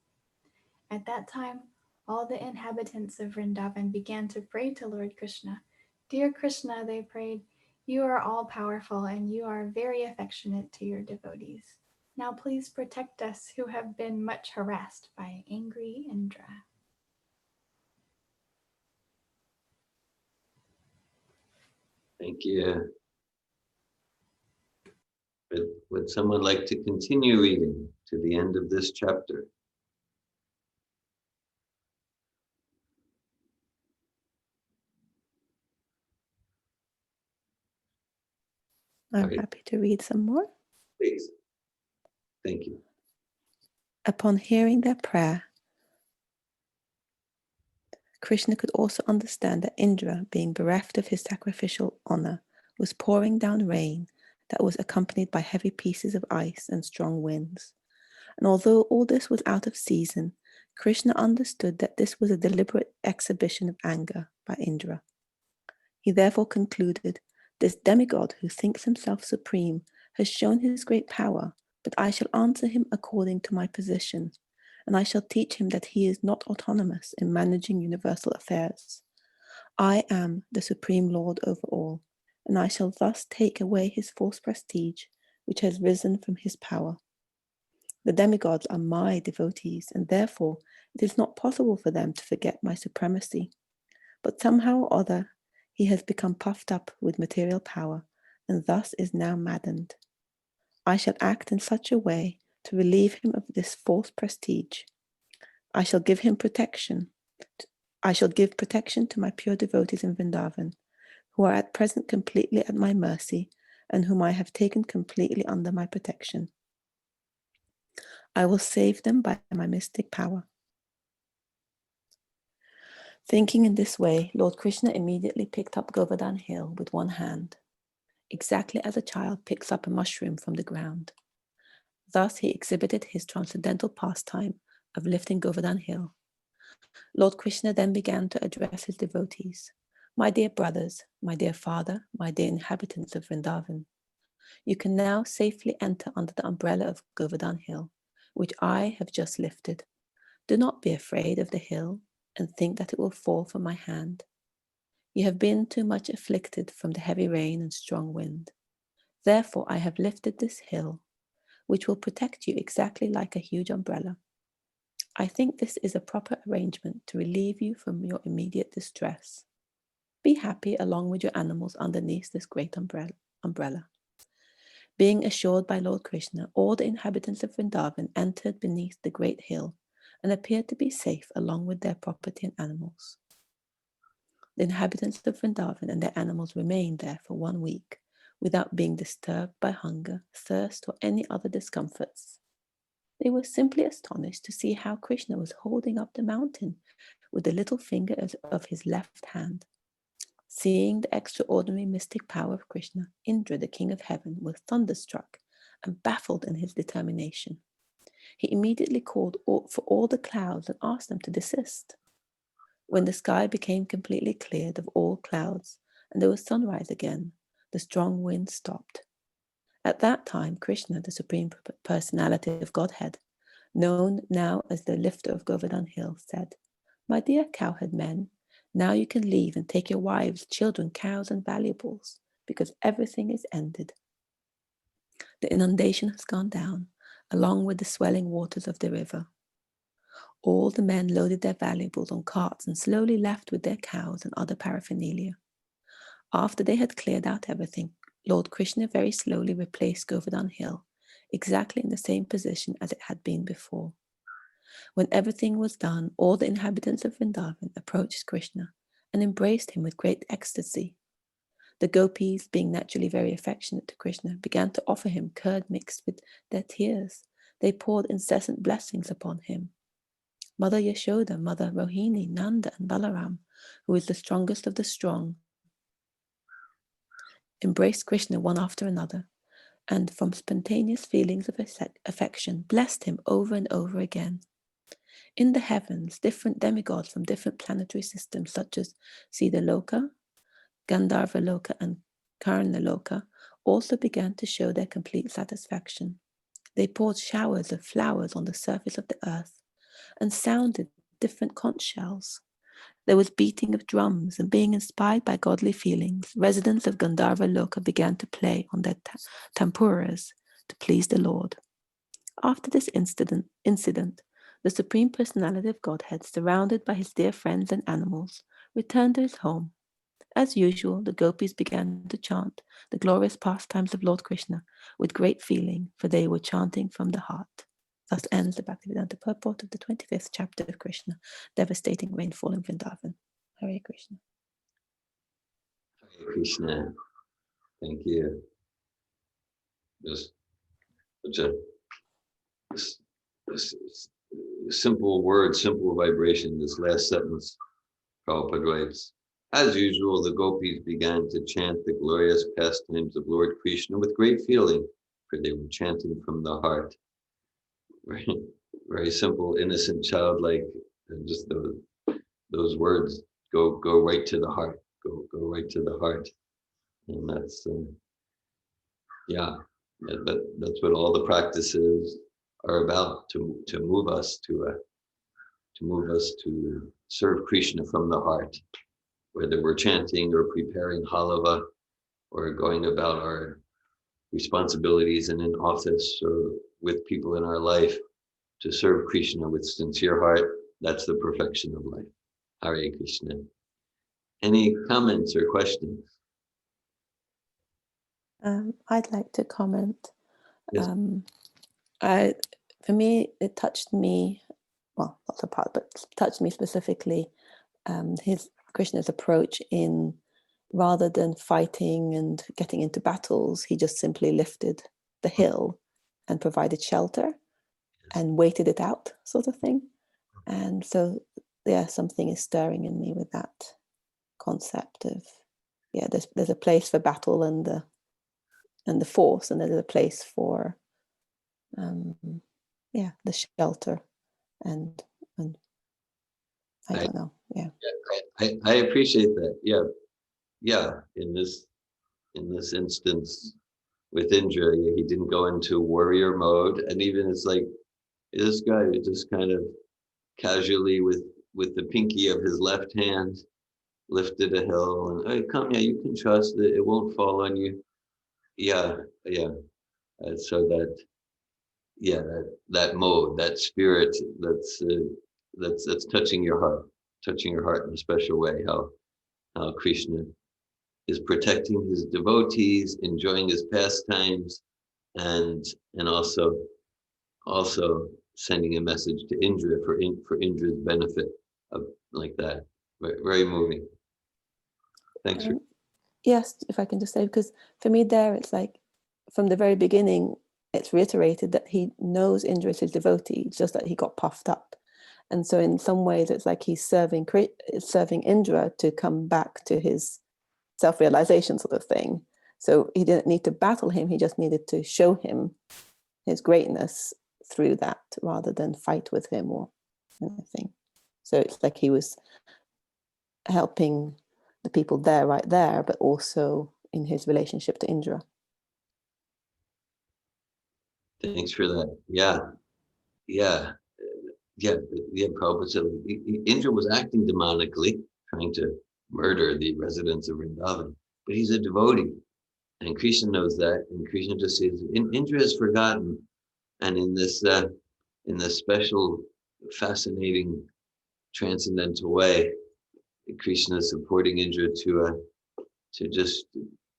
At that time, all the inhabitants of Vrindavan began to pray to Lord Krishna. "Dear Krishna," they prayed, "you are all-powerful and you are very affectionate to your devotees. Now please protect us who have been much harassed by angry Indra." Thank you. Would someone like to continue reading to the end of this chapter? I'm Okay. happy to read some more. Please. Thank you. Upon hearing their prayer, Krishna could also understand that Indra, being bereft of his sacrificial honor, was pouring down rain that was accompanied by heavy pieces of ice and strong winds. And although all this was out of season, Krishna understood that this was a deliberate exhibition of anger by Indra. He therefore concluded, "This demigod who thinks himself supreme has shown his great power, but I shall answer him according to my position, and I shall teach him that he is not autonomous in managing universal affairs. I am the supreme lord over all, and I shall thus take away his false prestige, which has risen from his power. The demigods are my devotees, and therefore it is not possible for them to forget my supremacy. But somehow or other, he has become puffed up with material power, and thus is now maddened. I shall act in such a way to relieve him of this false prestige. I shall give him protection. I shall give protection to my pure devotees in Vrindavan, who are at present completely at my mercy, and whom I have taken completely under my protection. I will save them by my mystic power." Thinking in this way, Lord Krishna immediately picked up Govardhana hill with one hand, exactly as a child picks up a mushroom from the ground. Thus he exhibited his transcendental pastime of lifting Govardhana hill. Lord Krishna then began to address his devotees. "My dear brothers, my dear father, my dear inhabitants of Vrindavan, you can now safely enter under the umbrella of Govardhana hill, which I have just lifted. Do not be afraid of the hill and think that it will fall from my hand. You have been too much afflicted from the heavy rain and strong wind. Therefore I have lifted this hill, which will protect you exactly like a huge umbrella. I think this is a proper arrangement to relieve you from your immediate distress. Be happy along with your animals underneath this great umbrella." Being assured by Lord Krishna, all the inhabitants of Vrindavan entered beneath the great hill and appeared to be safe along with their property and animals. The inhabitants of Vrindavan and their animals remained there for 1 week without being disturbed by hunger, thirst, or any other discomforts. They were simply astonished to see how Krishna was holding up the mountain with the little finger of his left hand. Seeing the extraordinary mystic power of Krishna, Indra, the king of heaven, was thunderstruck and baffled in his determination. He immediately called for all the clouds and asked them to desist. When the sky became completely cleared of all clouds and there was sunrise again, the strong wind stopped. At that time, Krishna, the Supreme Personality of Godhead, known now as the lifter of Govardhana Hill, said, "My dear cowherd men, now you can leave and take your wives, children, cows, and valuables, because everything is ended. The inundation has gone down, along with the swelling waters of the river." All the men loaded their valuables on carts and slowly left with their cows and other paraphernalia. After they had cleared out everything, Lord Krishna very slowly replaced Govardhana Hill, exactly in the same position as it had been before. When everything was done, all the inhabitants of Vrindavan approached Krishna and embraced him with great ecstasy. The gopis, being naturally very affectionate to Krishna, began to offer him curd mixed with their tears. They poured incessant blessings upon him. Mother Yashoda, Mother Rohini, Nanda, and Balaram, who is the strongest of the strong, embraced Krishna one after another, and from spontaneous feelings of affection, blessed him over and over again. In the heavens, different demigods from different planetary systems, such as Siddhaloka, Gandharva Loka, and Karna Loka, also began to show their complete satisfaction. They poured showers of flowers on the surface of the earth and sounded different conch shells. There was beating of drums, and being inspired by godly feelings, residents of Gandharva Loka began to play on their tampuras to please the Lord. After this incident, the Supreme Personality of Godhead, surrounded by his dear friends and animals, returned to his home. As usual, the gopis began to chant the glorious pastimes of Lord Krishna with great feeling, for they were chanting from the heart. Thus ends the Bhaktivedanta purport of the 25th chapter of Krishna, devastating rainfall in Vrindavan. Hare Krishna. Hare Krishna. Thank you. Just such a simple word, simple vibration. This last sentence, Prabhupada writes, as usual, the gopis began to chant the glorious pastimes of Lord Krishna with great feeling, for they were chanting from the heart. Very, very simple, innocent, childlike, and just those words go right to the heart. Go right to the heart, and that's that's what all the practices are about, to move us to serve Krishna from the heart, whether we're chanting or preparing halava or going about our responsibilities in an office or with people in our life. To serve Krishna with sincere heart, that's the perfection of life. Hare Krishna. Any comments or questions? I'd like to comment. Yes. For me, it touched me, well, not a part, but touched me specifically, Krishna's approach in, rather than fighting and getting into battles, he just simply lifted the hill and provided shelter and waited it out, sort of thing. And so, yeah, something is stirring in me with that concept of, yeah, there's a place for battle and the force, and there's a place for the shelter and I don't know. Yeah. I appreciate that. Yeah. In this instance with Indra, he didn't go into warrior mode, and even it's like this guy who just kind of casually with the pinky of his left hand lifted a hill, and hey, come, you can trust that it won't fall on you. Yeah. So that mode, that spirit, that's touching your heart in a special way. How Krishna is protecting his devotees, enjoying his pastimes, and also sending a message to Indra for Indra's benefit, of like that. Very, very moving. Thanks for. Yes, if I can just say, because for me there, it's like from the very beginning, it's reiterated that he knows Indra is his devotee, just that he got puffed up. And so in some ways, it's like he's serving Indra to come back to his self-realization sort of thing. So he didn't need to battle him, he just needed to show him his greatness through that rather than fight with him or anything. So it's like he was helping the people there, right there, but also in his relationship to Indra. Thanks for that. Yeah. Prabhupada said Indra was acting demonically, trying to murder the residents of Vrindavan, but he's a devotee, and Krishna knows that, and Krishna just says, Indra is forgotten, and in this special, fascinating, transcendental way, Krishna is supporting Indra to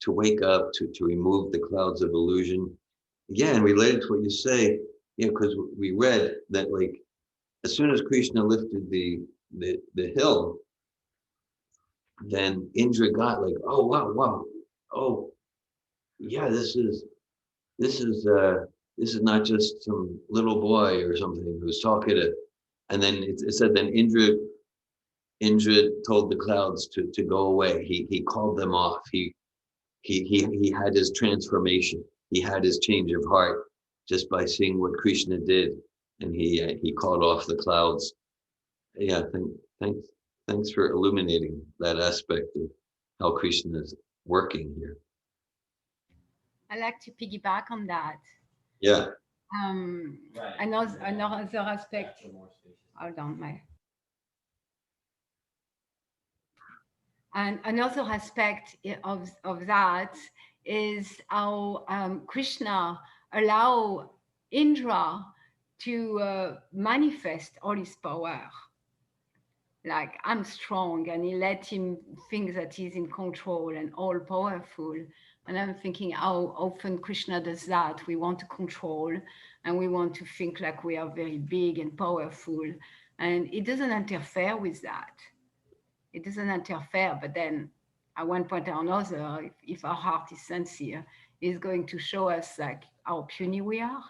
wake up, to remove the clouds of illusion. Yeah, and related to what you say, because we read that like as soon as Krishna lifted the hill, then Indra got like, oh wow, oh yeah, this is not just some little boy or something who's talkative. And then it said then Indra told the clouds to go away. He called them off. He had his transformation. He had his change of heart just by seeing what Krishna did, and he called off the clouds. Yeah, thanks for illuminating that aspect of how Krishna is working here. I like to piggyback on that. Yeah. Another aspect. Hold on, And another aspect of that is how Krishna allow Indra to manifest all his power. Like, I'm strong, and he let him think that he's in control and all powerful. And I'm thinking how often Krishna does that. We want to control, and we want to think like we are very big and powerful. And it doesn't interfere with that. It doesn't interfere, but then at one point or another, if our heart is sincere, it's going to show us like how puny we are.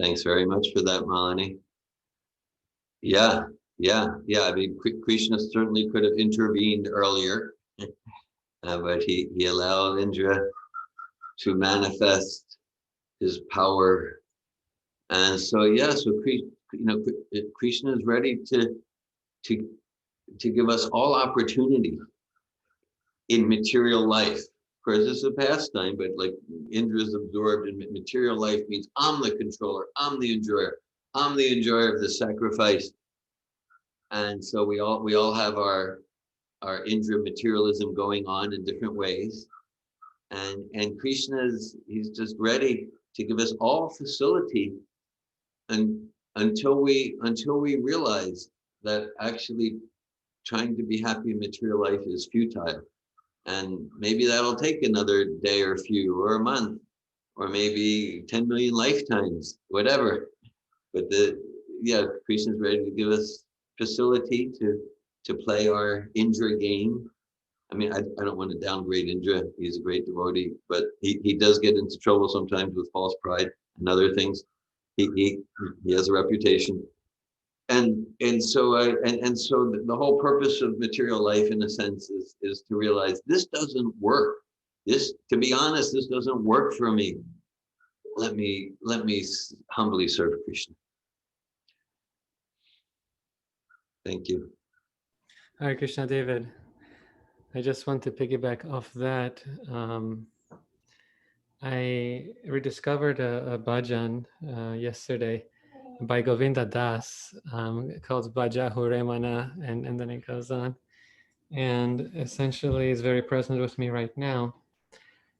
Thanks very much for that, Malini. Yeah. I mean, Krishna certainly could have intervened earlier, but he allowed Indra to manifest his power, and so Krishna is ready to give us all opportunity in material life. Of course, this is a pastime, but like Indra is absorbed in material life means I'm the controller, I'm the enjoyer of the sacrifice. And so we all have our Indra materialism going on in different ways. And Krishna he's just ready to give us all facility until we realize that actually trying to be happy in material life is futile. And maybe that'll take another day or a few or a month, or maybe 10 million lifetimes, whatever. But Krishna's ready to give us facility to play our Indra game. I mean, I don't want to downgrade Indra. He's a great devotee, but he does get into trouble sometimes with false pride and other things. He has a reputation. And so the whole purpose of material life, in a sense, is to realize this doesn't work. To be honest, this doesn't work for me. Let me humbly serve Krishna. Thank you. Hare Krishna, David. I just want to piggyback off that. I rediscovered a bhajan yesterday by Govinda Das called Bhaja Hure Mana, and then it goes on. And essentially is very present with me right now,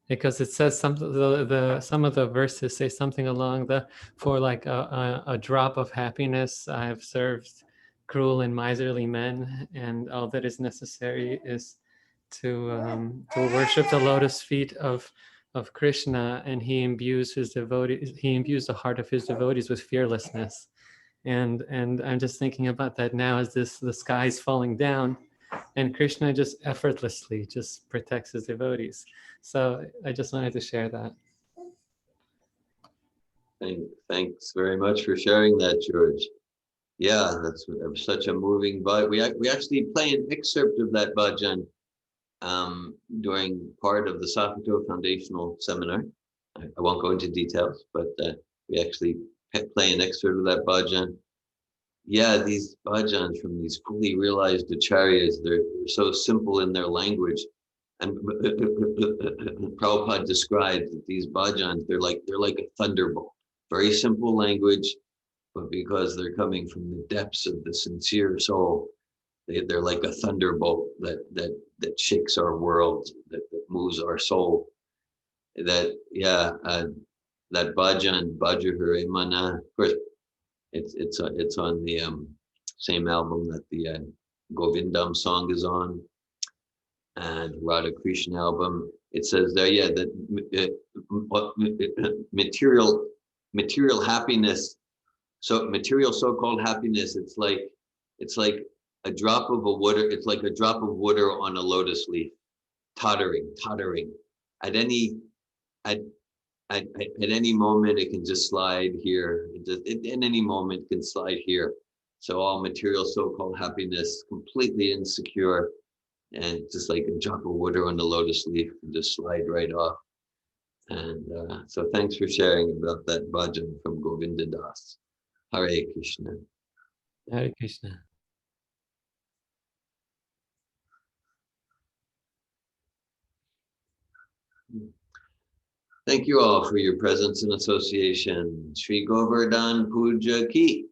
because it says some of the verses say something along for like a drop of happiness I've served cruel and miserly men, and all that is necessary is to worship the lotus feet of Krishna, and he imbues the heart of his devotees with fearlessness. And I'm just thinking about that now as the sky is falling down, and Krishna just effortlessly just protects his devotees. So I just wanted to share that. Thanks very much for sharing that, George. Yeah, that's such a moving bhajan. We actually play an excerpt of that bhajan during part of the Sappho Foundational Seminar. I won't go into details, but we actually play an excerpt of that bhajan. Yeah, these bhajans from these fully realized acharyas, they're so simple in their language. And Prabhupada described that these bhajans, they're like a thunderbolt. Very simple language, but because they're coming from the depths of the sincere soul, they're like a thunderbolt that shakes our world, that moves our soul. That bhajan, Bhaja Hare Mana, of course, it's on the same album that the Govindam song is on, and Radha Krishna album. It says there, that material happiness. So material so-called happiness, it's like a drop of water. It's like a drop of water on a lotus leaf, tottering. At any moment, it can just slide here. In any moment, can slide here. So all material so-called happiness, completely insecure, and just like a drop of water on the lotus leaf, can just slide right off. And so thanks for sharing about that bhajan from Govinda Das. Hare Krishna. Hare Krishna. Thank you all for your presence and association. Shri Govardhana Puja Ki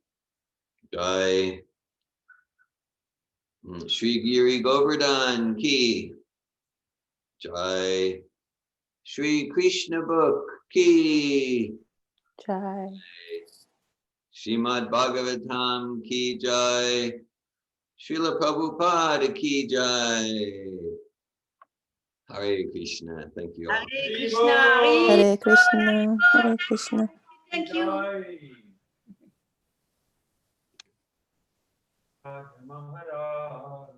Jai. Shri Giri Govardhana Ki Jai. Shri Krishna Book Ki Jai. Srimad Bhagavatam Ki Jai. Srila Prabhupada Ki Jai. Hare Krishna. Thank you all. Hare Krishna. Hare Krishna. Hare Krishna. Thank you. Maharaj.